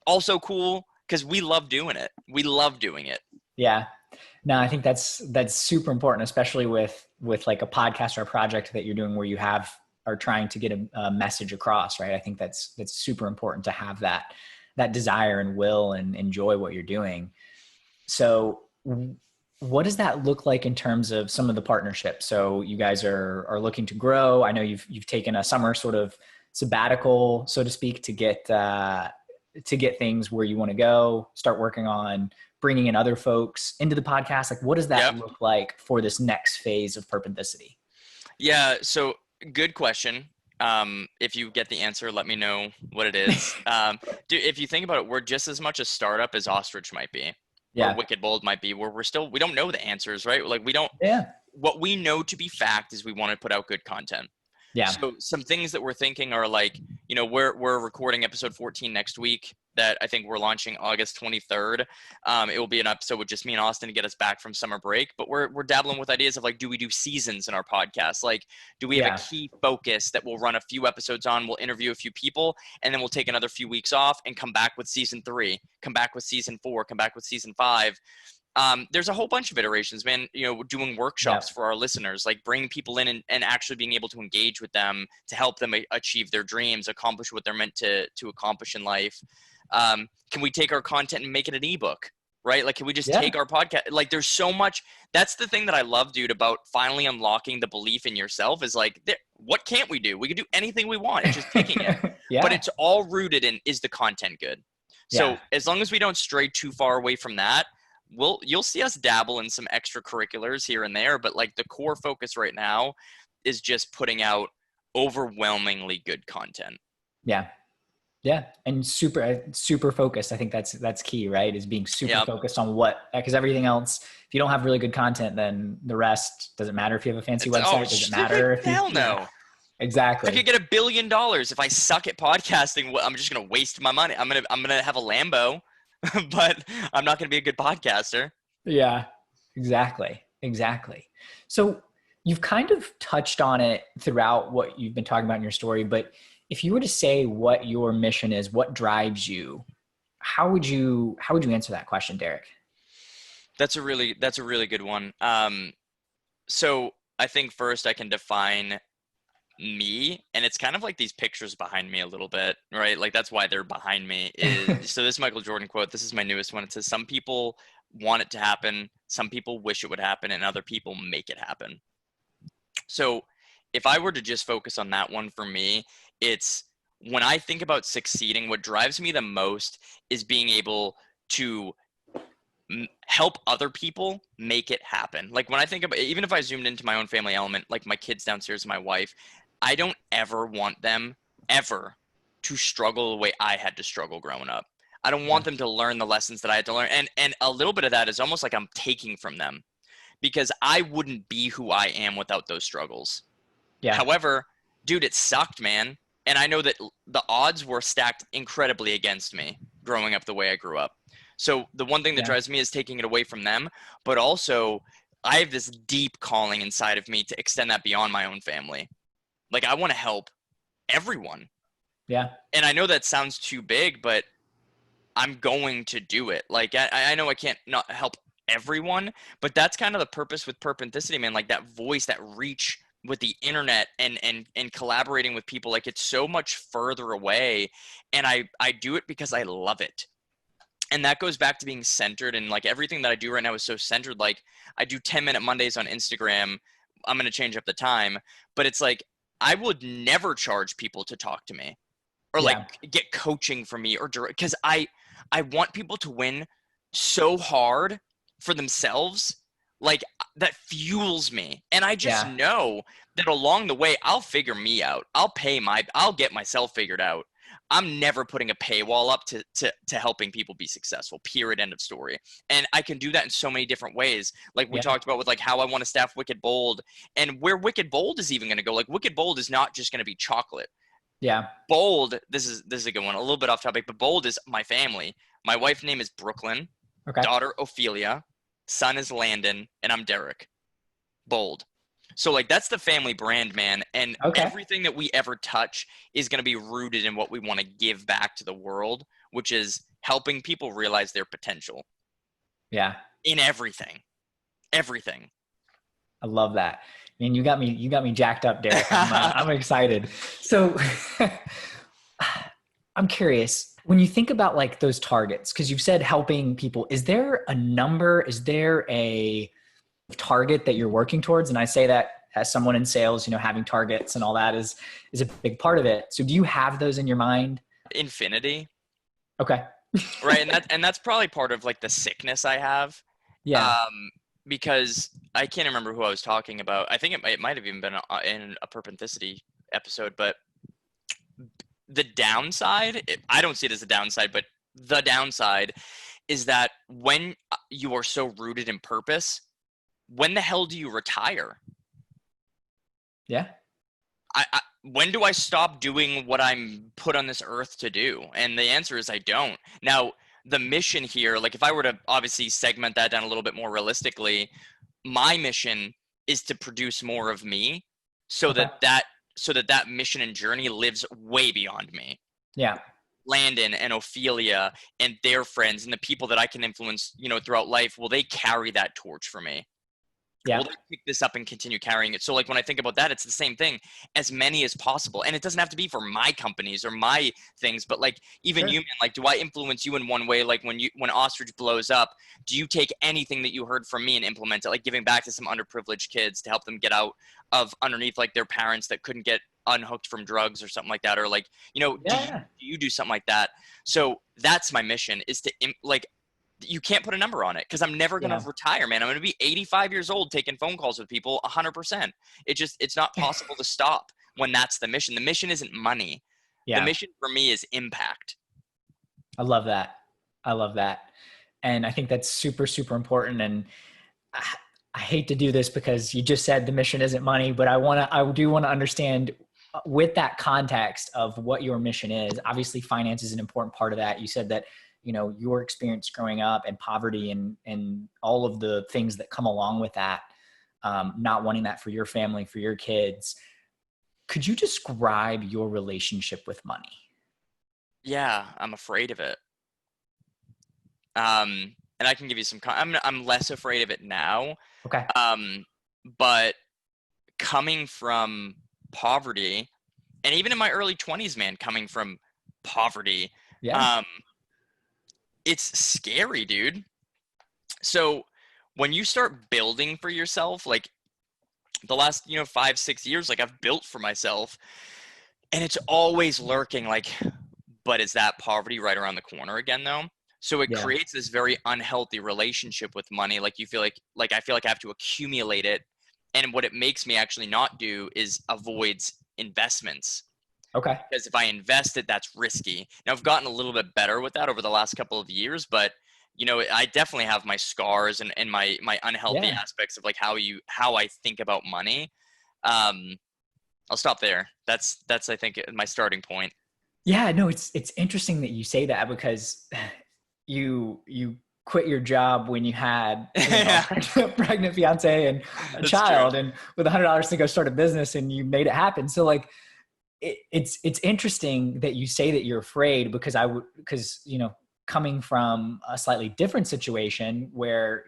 also cool, because we love doing it. We love doing it. Yeah. No, I think that's super important, especially with like a podcast or a project that you're doing where you are trying to get a message across, right? I think that's super important to have that desire and will and enjoy what you're doing. So what does that look like in terms of some of the partnerships? So you guys are looking to grow. I know you've taken a summer sort of sabbatical, so to speak, to get things where you want to go, start working on bringing in other folks into the podcast. Like, what does that look like for this next phase of Perpenticity? Yeah. So good question. If you get the answer, let me know what it is. Dude, if you think about it, we're just as much a startup as Ostrich might be, or Wicked Bold might be, where we don't know the answers, right? Like what we know to be fact is we want to put out good content. Yeah. So some things that we're thinking are like, we're recording episode 14 next week that I think we're launching August 23rd. It will be an episode with just me and Austin to get us back from summer break, but we're dabbling with ideas of like, do we do seasons in our podcast? Like, do we have a key focus that we'll run a few episodes on? We'll interview a few people and then we'll take another few weeks off and come back with season 3, come back with season 4, come back with season 5. There's a whole bunch of iterations, man, doing workshops for our listeners, like bringing people in and actually being able to engage with them to help them achieve their dreams, accomplish what they're meant to accomplish in life. Can we take our content and make it an ebook, right? Like, can we just take our podcast? Like, there's so much. That's the thing that I love, dude, about finally unlocking the belief in yourself is like, what can't we do? We can do anything we want. It's just taking it. But it's all rooted in, is the content good? So as long as we don't stray too far away from that, you'll see us dabble in some extracurriculars here and there, but like the core focus right now is just putting out overwhelmingly good content. Yeah. And super focused. I think that's key, right? Is being super focused on because everything else, if you don't have really good content, then the rest doesn't matter. If you have a fancy website, doesn't matter. Hell no. Exactly. I could get $1 billion. If I suck at podcasting, I'm just going to waste my money. I'm going to have a Lambo. But I'm not going to be a good podcaster. Yeah, exactly. So you've kind of touched on it throughout what you've been talking about in your story, but if you were to say what your mission is, what drives you, how would you answer that question, Deric? That's a really good one. So I think first I can define me, and it's kind of like these pictures behind me a little bit, right? Like, that's why they're behind me. So this Michael Jordan quote, this is my newest one. It says, some people want it to happen, some people wish it would happen, and other people make it happen. So if I were to just focus on that one, for me, it's when I think about succeeding, what drives me the most is being able to help other people make it happen. Like, when I think about, even if I zoomed into my own family element, like my kids downstairs and my wife, I don't ever want them ever to struggle the way I had to struggle growing up. I don't want them to learn the lessons that I had to learn. And a little bit of that is almost like I'm taking from them, because I wouldn't be who I am without those struggles. Yeah. However, dude, it sucked, man. And I know that the odds were stacked incredibly against me growing up the way I grew up. So the one thing that drives me is taking it away from them, but also I have this deep calling inside of me to extend that beyond my own family. Like, I want to help everyone. Yeah. And I know that sounds too big, but I'm going to do it. Like, I know I can't not help everyone, but that's kind of the purpose with Perpenticity, man. Like, that voice, that reach with the internet and collaborating with people, like, it's so much further away. And I do it because I love it. And that goes back to being centered, and like everything that I do right now is so centered. Like, I do 10-minute Mondays on Instagram. I'm going to change up the time, but it's like, I would never charge people to talk to me or like get coaching from me, or because I want people to win so hard for themselves. Like, that fuels me. And I just know that along the way, I'll figure me out. I'll get myself figured out. I'm never putting a paywall up to helping people be successful, period, end of story. And I can do that in so many different ways. Like we talked about with like how I want to staff Wicked Bold, and where Wicked Bold is even going to go. Like, Wicked Bold is not just going to be chocolate. Yeah. Bold, this is a good one, a little bit off topic, but Bold is my family. My wife's name is Brooklyn, daughter Ophelia, son is Landon, and I'm Deric. Bold. So like, that's the family brand, man. And everything that we ever touch is going to be rooted in what we want to give back to the world, which is helping people realize their potential. Yeah. In everything. everything. I love that. I mean, you got me jacked up, Deric. I'm excited. So I'm curious, when you think about like those targets, because you've said helping people, is there a number? Is there a target that you're working towards? And I say that as someone in sales, having targets and all that is a big part of it. So do you have those in your mind? Infinity. Okay. Right. And that's probably part of like the sickness I have. Yeah. Because I can't remember who I was talking about. I think it might have even been in a Perpenticity episode, but the downside, I don't see it as a downside, but the downside is that when you are so rooted in purpose, when the hell do you retire? Yeah. When do I stop doing what I'm put on this earth to do? And the answer is I don't. Now, the mission here, like if I were to obviously segment that down a little bit more realistically, my mission is to produce more of me so that mission and journey lives way beyond me. Yeah. Landon and Ophelia and their friends and the people that I can influence, throughout life, will they carry that torch for me? Yeah. Will they pick this up and continue carrying it? So like when I think about that, it's the same thing, as many as possible. And it doesn't have to be for my companies or my things, but like even you, man, like, do I influence you in one way? Like when Ostrich blows up, do you take anything that you heard from me and implement it? Like giving back to some underprivileged kids to help them get out of underneath like their parents that couldn't get unhooked from drugs or something like that. Or like, do you do something like that? So that's my mission, is to you can't put a number on it, because I'm never going to retire, man. I'm going to be 85 years old taking phone calls with people 100%. It's not possible to stop when that's the mission. The mission isn't money. Yeah. The mission for me is impact. I love that. And I think that's super, super important. And I hate to do this because you just said the mission isn't money, but I do want to understand with that context of what your mission is. Obviously finance is an important part of that. You said that your experience growing up and poverty and all of the things that come along with that, not wanting that for your family, for your kids. Could you describe your relationship with money? Yeah, I'm afraid of it. And I can give you some, I'm less afraid of it now. Okay. But coming from poverty, and even in my early 20s, man, coming from poverty, it's scary, dude. So when you start building for yourself, like the last, 5-6 years, like I've built for myself, and it's always lurking like, but is that poverty right around the corner again though? So it creates this very unhealthy relationship with money. Like you feel like I feel like I have to accumulate it. And what it makes me actually not do is avoids investments. Okay. Because if I invest it, that's risky. Now I've gotten a little bit better with that over the last couple of years, but I definitely have my scars and my unhealthy aspects of like how I think about money. I'll stop there. That's I think my starting point. Yeah, no, it's interesting that you say that, because you quit your job when you had pregnant fiance and a child, and with $100 to go start a business, and you made it happen. So like, it's interesting that you say that you're afraid, because coming from a slightly different situation where,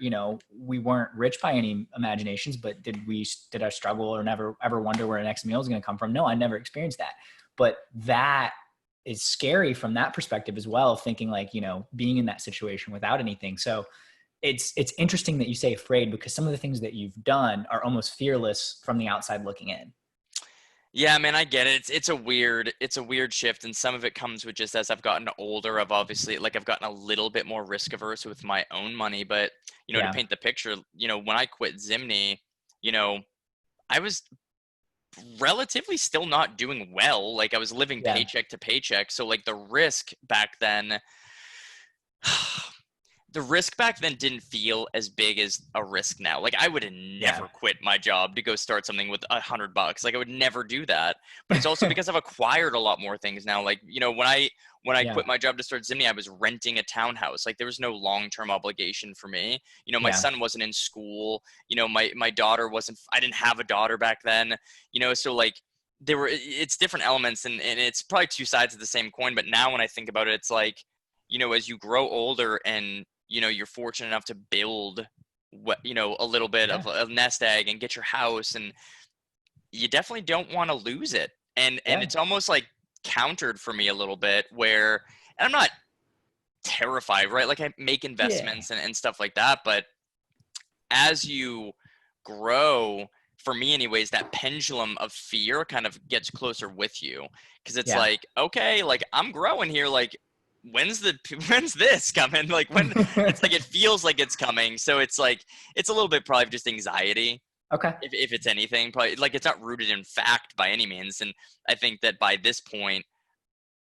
we weren't rich by any imaginations, but did I struggle or never ever wonder where the next meal is going to come from? No, I never experienced that. But that is scary from that perspective as well, thinking like, being in that situation without anything. So it's interesting that you say afraid, because some of the things that you've done are almost fearless from the outside looking in. Yeah, man, I get it. It's a weird shift. And some of it comes with just as I've gotten older, I've obviously I've gotten a little bit more risk averse with my own money. But, to paint the picture, when I quit Zimney, I was relatively still not doing well. Like I was living paycheck to paycheck. So like the risk back then didn't feel as big as a risk now. Like I would have never quit my job to go start something with $100. Like I would never do that. But it's also because I've acquired a lot more things now. Like, when I quit my job to start Zimney, I was renting a townhouse. Like there was no long-term obligation for me. My son wasn't in school. My daughter I didn't have a daughter back then. So like it's different elements, and it's probably two sides of the same coin. But now when I think about it, it's like, as you grow older and you're fortunate enough to build a little bit of a nest egg and get your house, and you definitely don't want to lose it. And it's almost like countered for me a little bit where, and I'm not terrified, right? Like I make investments and stuff like that, but as you grow, for me anyways, that pendulum of fear kind of gets closer with you, because it's like, okay, like I'm growing here, like when's this coming, like when it's like it feels like it's coming. So it's like it's a little bit probably just anxiety, if it's anything. Probably, like, it's not rooted in fact by any means. And I think that by this point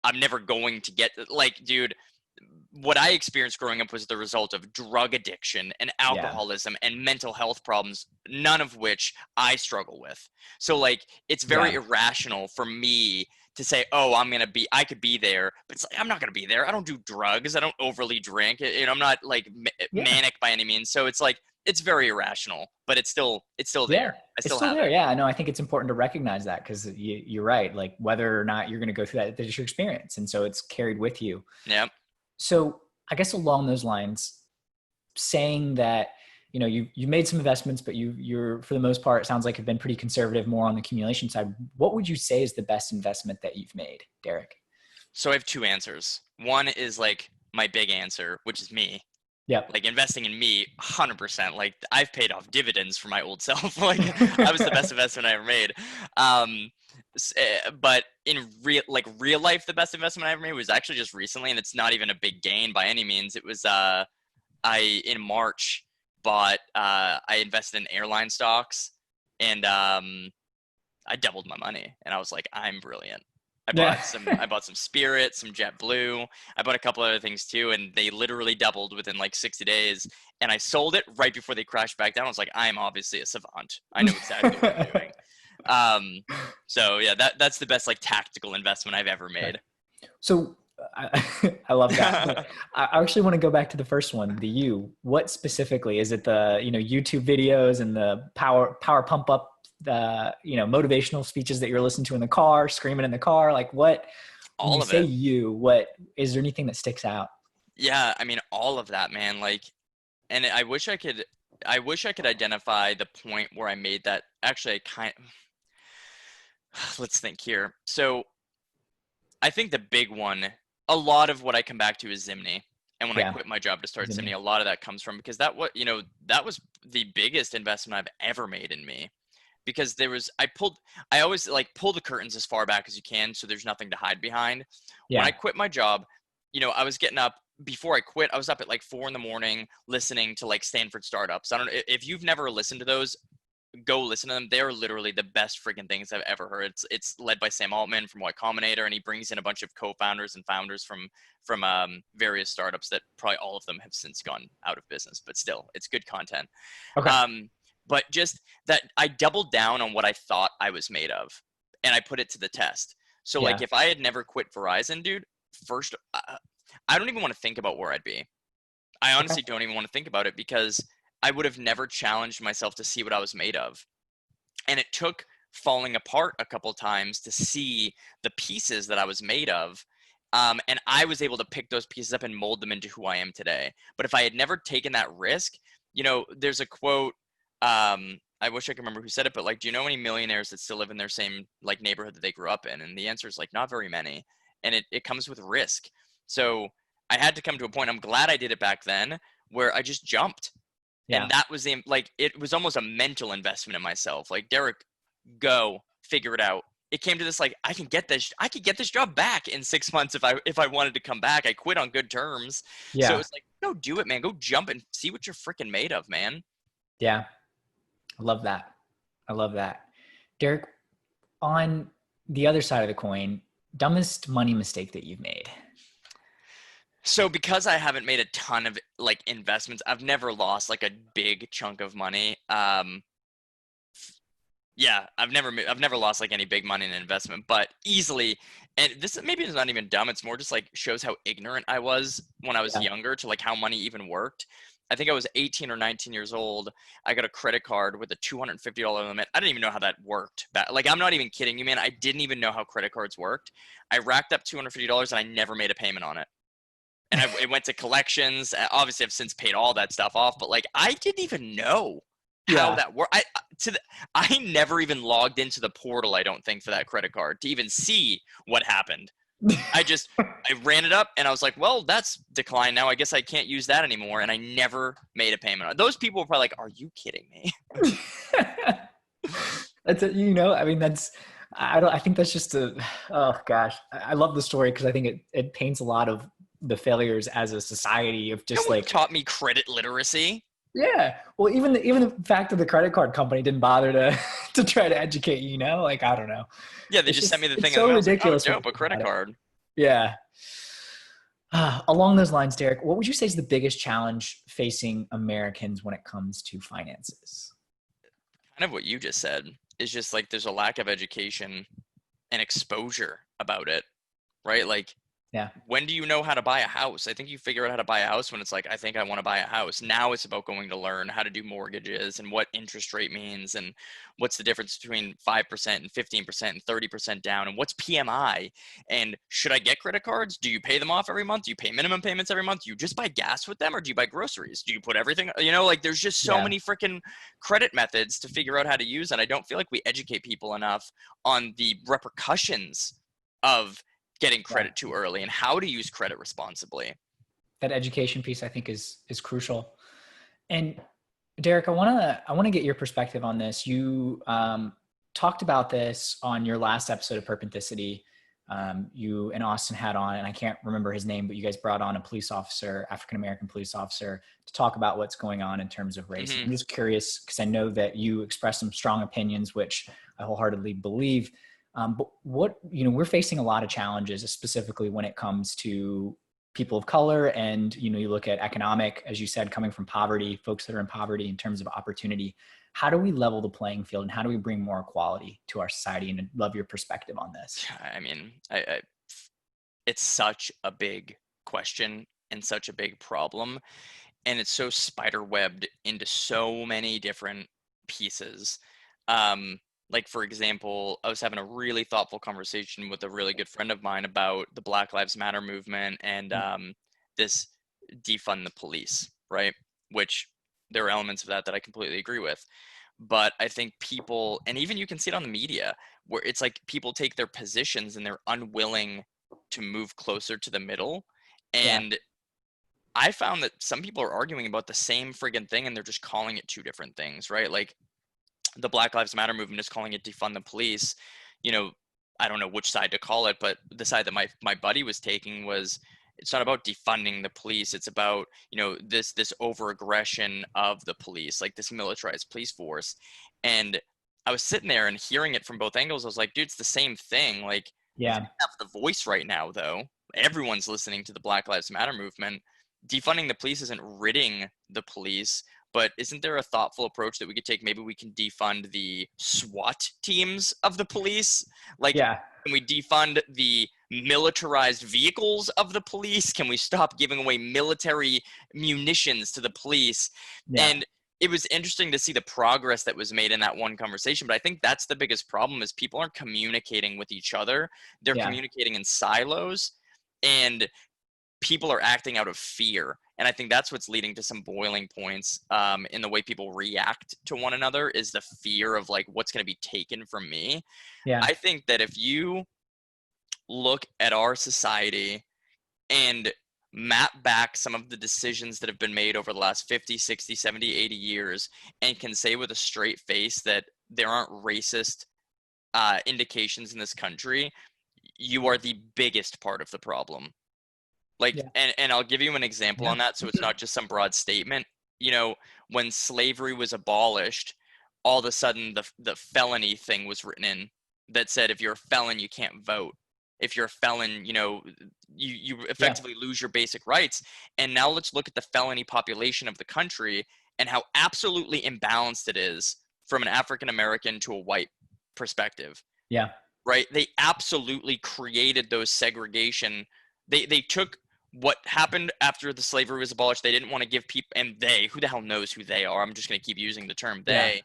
I'm never going to get, like, dude, what I experienced growing up was the result of drug addiction and alcoholism and mental health problems, none of which I struggle with. So like, it's very irrational for me to say, oh, I could be there, but it's like, I'm not going to be there. I don't do drugs. I don't overly drink. I'm not like manic by any means. So it's like, it's very irrational, but it's still there. It's still there. Yeah, I know. I think it's important to recognize that, because you're right. Like, whether or not you're going to go through that, that's your experience. And so it's carried with you. Yeah. So I guess along those lines, saying that, you made some investments, but you're for the most part, it sounds like you've been pretty conservative, more on the accumulation side. What would you say is the best investment that you've made, Deric? So I have two answers. One is like my big answer, which is me. Yep. Like investing in me 100%. Like I've paid off dividends for my old self. Like I was the best investment I ever made. But in real life, the best investment I ever made was actually just recently, and it's not even a big gain by any means. It was in March I invested in airline stocks, and I doubled my money, and I was like, I'm brilliant. I bought some Spirit, some JetBlue. I bought a couple other things too, and they literally doubled within like 60 days. And I sold it right before they crashed back down. I was like, I'm obviously a savant. I know exactly what I'm doing. So yeah, that's the best like tactical investment I've ever made. So I love that. I actually want to go back to the first one, the you. What specifically is it? The YouTube videos and the power pump up, the motivational speeches that you're listening to in the car, screaming in the car, like what? All of it. What is there anything that sticks out? Yeah, I mean, all of that, man. Like, and I wish I could identify the point where I made that. Actually, let's think here. So I think the big one, a lot of what I come back to is Zimney. And when I quit my job to start Zimney, a lot of that comes from, because that was the biggest investment I've ever made in me. Because I always like pull the curtains as far back as you can, so there's nothing to hide behind. When I quit my job, I was getting up before I quit. I was up at like 4 a.m. listening to like Stanford startups. I don't know if you've never listened to those, go listen to them. They're literally the best freaking things I've ever heard. It's led by Sam Altman from Y Combinator, and he brings in a bunch of co-founders and founders from various startups that probably all of them have since gone out of business, but still, it's good content. Okay. But just that I doubled down on what I thought I was made of, and I put it to the test. So like, if I had never quit Verizon, dude, first, I don't even want to think about where I'd be. I honestly don't even want to think about it, because I would have never challenged myself to see what I was made of. And it took falling apart a couple times to see the pieces that I was made of. And I was able to pick those pieces up and mold them into who I am today. But if I had never taken that risk, there's a quote, I wish I could remember who said it, but like, do you know any millionaires that still live in their same like neighborhood that they grew up in? And the answer is like, not very many. And it comes with risk. So I had to come to a point, I'm glad I did it back then, where I just jumped. Yeah. And that was it was almost a mental investment in myself. Like, Deric, go figure it out. It came to this, like, I could get this job back in 6 months if I wanted to come back. I quit on good terms. Yeah. So it's like, go do it, man. Go jump and see what you're freaking made of, man. Yeah. I love that. Deric, on the other side of the coin, dumbest money mistake that you've made? So because I haven't made a ton of like investments, I've never lost like a big chunk of money. Yeah, I've never lost like any big money in an investment, but easily, and this maybe is not even dumb. It's more just like shows how ignorant I was when I was younger to like how money even worked. I think I was 18 or 19 years old. I got a credit card with a $250 limit. I didn't even know how that worked. Like, I'm not even kidding you, man. I didn't even know how credit cards worked. I racked up $250 and I never made a payment on it. and it went to collections. Obviously, I've since paid all that stuff off, but like I didn't even know how that worked. I never even logged into the portal, I don't think, for that credit card to even see what happened. I ran it up and I was like, well, that's declined now. I guess I can't use that anymore. And I never made a payment. Those people were probably like, are you kidding me? That's it, I mean, I think that's just oh gosh, I love the story because I think it paints a lot of the failures as a society of just like taught me credit literacy. Yeah. Well, even the fact that the credit card company didn't bother to try to educate like, I don't know. Yeah, they just sent me the thing. It's so ridiculous. Like, oh, dope, a credit card. Yeah. Along those lines, Deric, what would you say is the biggest challenge facing Americans when it comes to finances? Kind of what you just said is just like there's a lack of education and exposure about it, right? Like, yeah. When do you know how to buy a house? I think you figure out how to buy a house when it's like, I think I want to buy a house. Now it's about going to learn how to do mortgages and what interest rate means and what's the difference between 5% and 15% and 30% down and what's PMI and should I get credit cards? Do you pay them off every month? Do you pay minimum payments every month? Do you just buy gas with them or do you buy groceries? Do you put everything, like there's just so many freaking credit methods to figure out how to use. And I don't feel like we educate people enough on the repercussions of getting credit too early and how to use credit responsibly. That education piece I think is crucial. And Deric, I want to get your perspective on this. You talked about this on your last episode of Perpenticity. You and Austin had on, and I can't remember his name, but you guys brought on a police officer, African-American police officer, to talk about what's going on in terms of race. I'm just curious because I know that you expressed some strong opinions, which I wholeheartedly believe. But we're facing a lot of challenges, specifically when it comes to people of color. And, you look at economic, as you said, coming from poverty, folks that are in poverty in terms of opportunity. How do we level the playing field and how do we bring more equality to our society? And I'd love your perspective on this. I mean, it's such a big question and such a big problem. And it's so spider-webbed into so many different pieces. Like, for example, I was having a really thoughtful conversation with a really good friend of mine about the Black Lives Matter movement and this defund the police, right? Which there are elements of that I completely agree with. But I think people, and even you can see it on the media, where it's like people take their positions and they're unwilling to move closer to the middle. And I found that some people are arguing about the same friggin' thing and they're just calling it two different things, right? Like, the Black Lives Matter movement is calling it defund the police. I don't know which side to call it, but the side that my buddy was taking was, it's not about defunding the police. It's about, this over-aggression of the police, like this militarized police force. And I was sitting there and hearing it from both angles. I was like, dude, it's the same thing. Like, we have the voice right now, though. Everyone's listening to the Black Lives Matter movement. Defunding the police isn't ridding the police. But isn't there a thoughtful approach that we could take? Maybe we can defund the SWAT teams of the police. Like, can we defund the militarized vehicles of the police? Can we stop giving away military munitions to the police? And it was interesting to see the progress that was made in that one conversation. But I think that's the biggest problem is people aren't communicating with each other. They're communicating in silos. And people are acting out of fear. And I think that's what's leading to some boiling points in the way people react to one another is the fear of like, what's going to be taken from me. I think that if you look at our society and map back some of the decisions that have been made over the last 50, 60, 70, 80 years and can say with a straight face that there aren't racist indications in this country, you are the biggest part of the problem. Like, and I'll give you an example on that. So it's not just some broad statement. When slavery was abolished, all of a sudden the felony thing was written in that said, if you're a felon, you can't vote. If you're a felon, you effectively lose your basic rights. And now let's look at the felony population of the country and how absolutely imbalanced it is from an African-American to a white perspective. Yeah. Right. They absolutely created those segregation. They took what happened after the slavery was abolished. They didn't want to give people, and who the hell knows who they are? I'm just going to keep using the term they.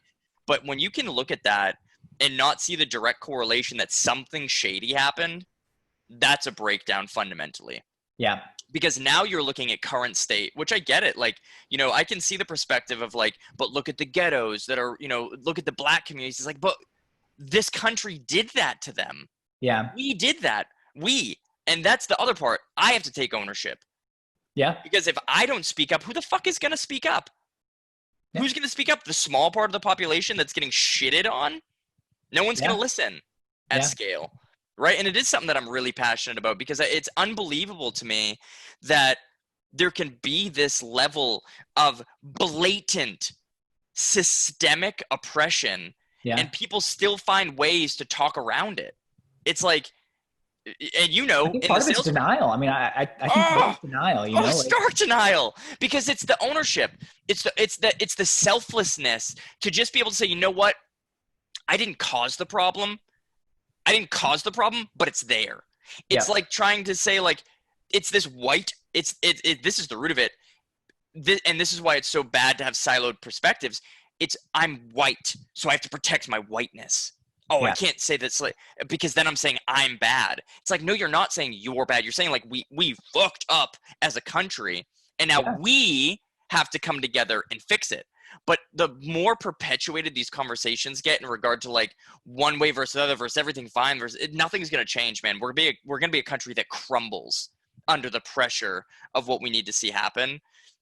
But when you can look at that and not see the direct correlation that something shady happened, that's a breakdown fundamentally. Yeah. because now you're looking at current state, which I get it. Like, you know, I can see the perspective of like, but look at the ghettos that are, you know, look at the black communities. It's like, but this country did that to them. Yeah. We did that. And that's the other part. I have to take ownership. Yeah. Because if I don't speak up, who the fuck is going to speak up? Yeah. Who's going to speak up? The small part of the population that's getting shitted on? No one's going to listen at scale. Right. And it is something that I'm really passionate about, because it's unbelievable to me that there can be this level of blatant systemic oppression and people still find ways to talk around it. It's like, and you know, I think part of it's denial. I mean, I think part of denial. You know, stark denial, because it's the ownership. It's the selflessness to just be able to say, you know what, I didn't cause the problem. But it's there. It's like trying to say, like, it's this white. This is the root of it. And this is why it's so bad to have siloed perspectives. It's, I'm white, so I have to protect my whiteness. Oh, I can't say this, like, because then I'm saying I'm bad. It's like, no, you're not saying you're bad. You're saying, like, we fucked up as a country, and now we have to come together and fix it. But the more perpetuated these conversations get in regard to, like, one way versus the other versus everything fine versus nothing's going to change, man. We're going to be a country that crumbles under the pressure of what we need to see happen.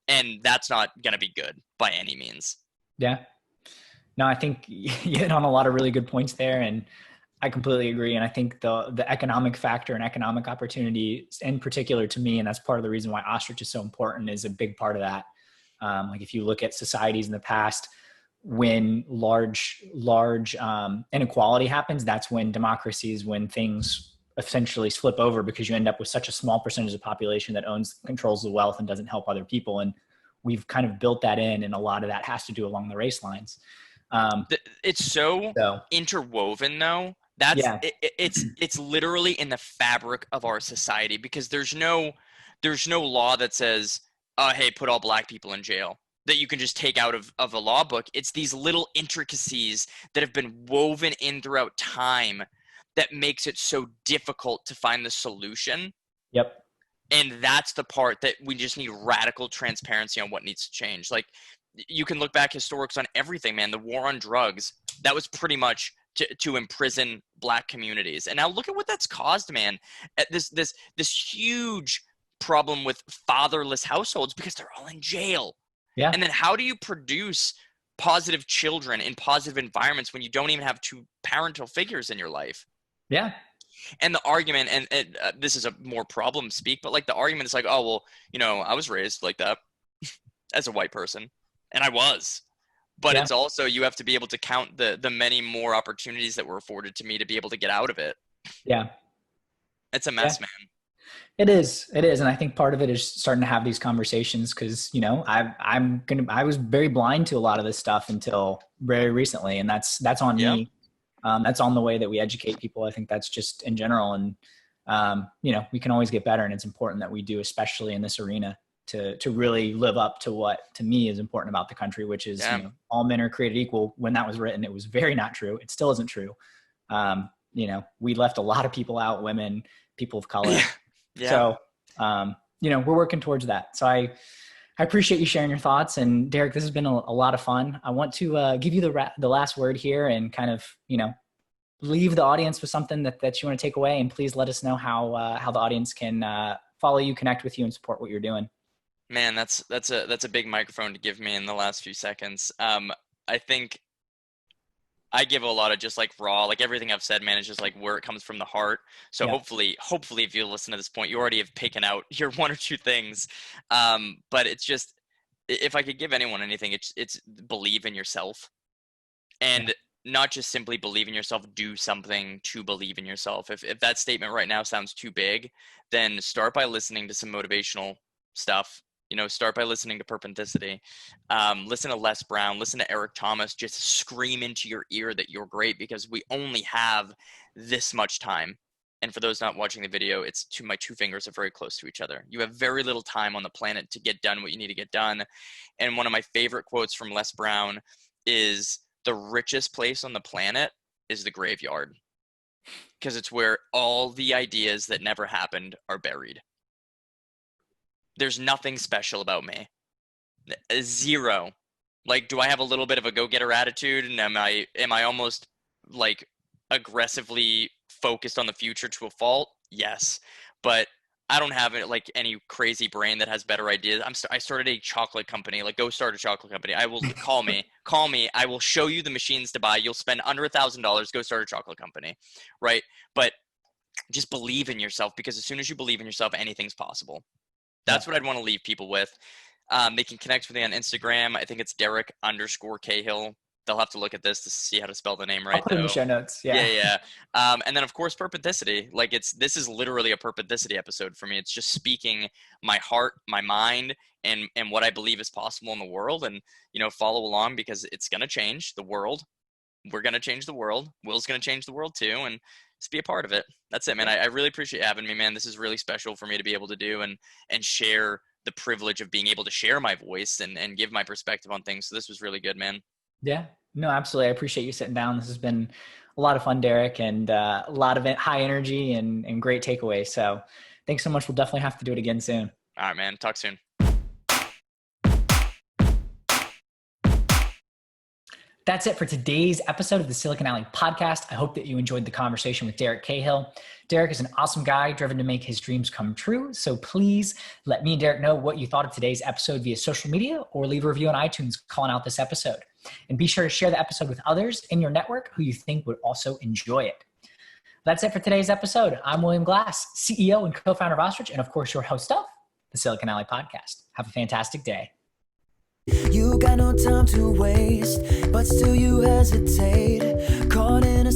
And that's not going to be good by any means. Yeah. No, I think you hit on a lot of really good points there, and I completely agree. And I think the economic factor and economic opportunity in particular to me, and that's part of the reason why ostrich is so important, is a big part of that. Like if you look at societies in the past, when large inequality happens, that's when democracies, when things essentially flip over, because you end up with such a small percentage of the population that controls the wealth and doesn't help other people. And we've kind of built that in, and a lot of that has to do along the race lines. It's so interwoven though. It's literally in the fabric of our society, because there's no law that says, hey, put all black people in jail, that you can just take out of a law book. It's these little intricacies that have been woven in throughout time that makes it so difficult to find the solution. Yep. And that's the part that we just need radical transparency on what needs to change. Like, you can look back historics on everything, man. The war on drugs, that was pretty much to imprison black communities. And now look at what that's caused, man. This huge problem with fatherless households, because they're all in jail. Yeah. And then how do you produce positive children in positive environments when you don't even have two parental figures in your life? Yeah. And the argument, and this is a more problem speak, but like the argument is like, oh, well, you know, I was raised like that as a white person. And I was, but it's also, you have to be able to count the many more opportunities that were afforded to me to be able to get out of it. Yeah. It's a mess, man. It is. And I think part of it is starting to have these conversations, because, you know, I was very blind to a lot of this stuff until very recently. And that's on me. That's on the way that we educate people. I think that's just in general. And, you know, we can always get better, and it's important that we do, especially in this arena, to really live up to what to me is important about the country, which is, you know, all men are created equal. When that was written, it was very not true. It still isn't true. You know, we left a lot of people out, women, people of color. So, you know, we're working towards that. So I appreciate you sharing your thoughts. And Deric, this has been a lot of fun. I want to give you the last word here, and kind of, you know, leave the audience with something that you want to take away. And please let us know how the audience can follow you, connect with you, and support what you're doing. Man, that's a big microphone to give me in the last few seconds. I think I give a lot of just like raw, like everything I've said, man, is just like where it comes from the heart. So hopefully if you listen to this point, you already have taken out your one or two things. But it's just, if I could give anyone anything, it's believe in yourself, and not just simply believe in yourself, do something to believe in yourself. If that statement right now sounds too big, then start by listening to some motivational stuff. You know, start by listening to Perpenticity, listen to Les Brown, listen to Eric Thomas, just scream into your ear that you're great, because we only have this much time. And for those not watching the video, my two fingers are very close to each other. You have very little time on the planet to get done what you need to get done. And one of my favorite quotes from Les Brown is, the richest place on the planet is the graveyard, because it's where all the ideas that never happened are buried. There's nothing special about me. Zero. Like, do I have a little bit of a go-getter attitude? And am I almost like aggressively focused on the future to a fault? Yes. But I don't have like any crazy brain that has better ideas. I started a chocolate company. Like, go start a chocolate company. I will call me. I will show you the machines to buy. You'll spend under $1,000. Go start a chocolate company, right? But just believe in yourself, because as soon as you believe in yourself, anything's possible. That's what I'd want to leave people with. They can connect with me on Instagram. I think it's Deric_Cahill. They'll have to look at this to see how to spell the name right. I'll put it in the show notes. Yeah. And then of course, Purpothicity. Like, this is literally a Purpothicity episode for me. It's just speaking my heart, my mind, and what I believe is possible in the world. And, follow along, because it's going to change the world. We're going to change the world. Will's going to change the world too. And just be a part of it. That's it, man. I really appreciate having me, man. This is really special for me to be able to do and share the privilege of being able to share my voice and give my perspective on things. So this was really good, man. Yeah, no, absolutely. I appreciate you sitting down. This has been a lot of fun, Deric, and a lot of high energy and great takeaways. So thanks so much. We'll definitely have to do it again soon. All right, man. Talk soon. That's it for today's episode of the Silicon Alley podcast. I hope that you enjoyed the conversation with Deric Cahill. Deric is an awesome guy driven to make his dreams come true. So please let me and Deric know what you thought of today's episode via social media, or leave a review on iTunes calling out this episode. And be sure to share the episode with others in your network who you think would also enjoy it. That's it for today's episode. I'm William Glass, CEO and co-founder of Ostrich, and of course your host of the Silicon Alley podcast. Have a fantastic day. You got no time to waste, but still you hesitate. Caught in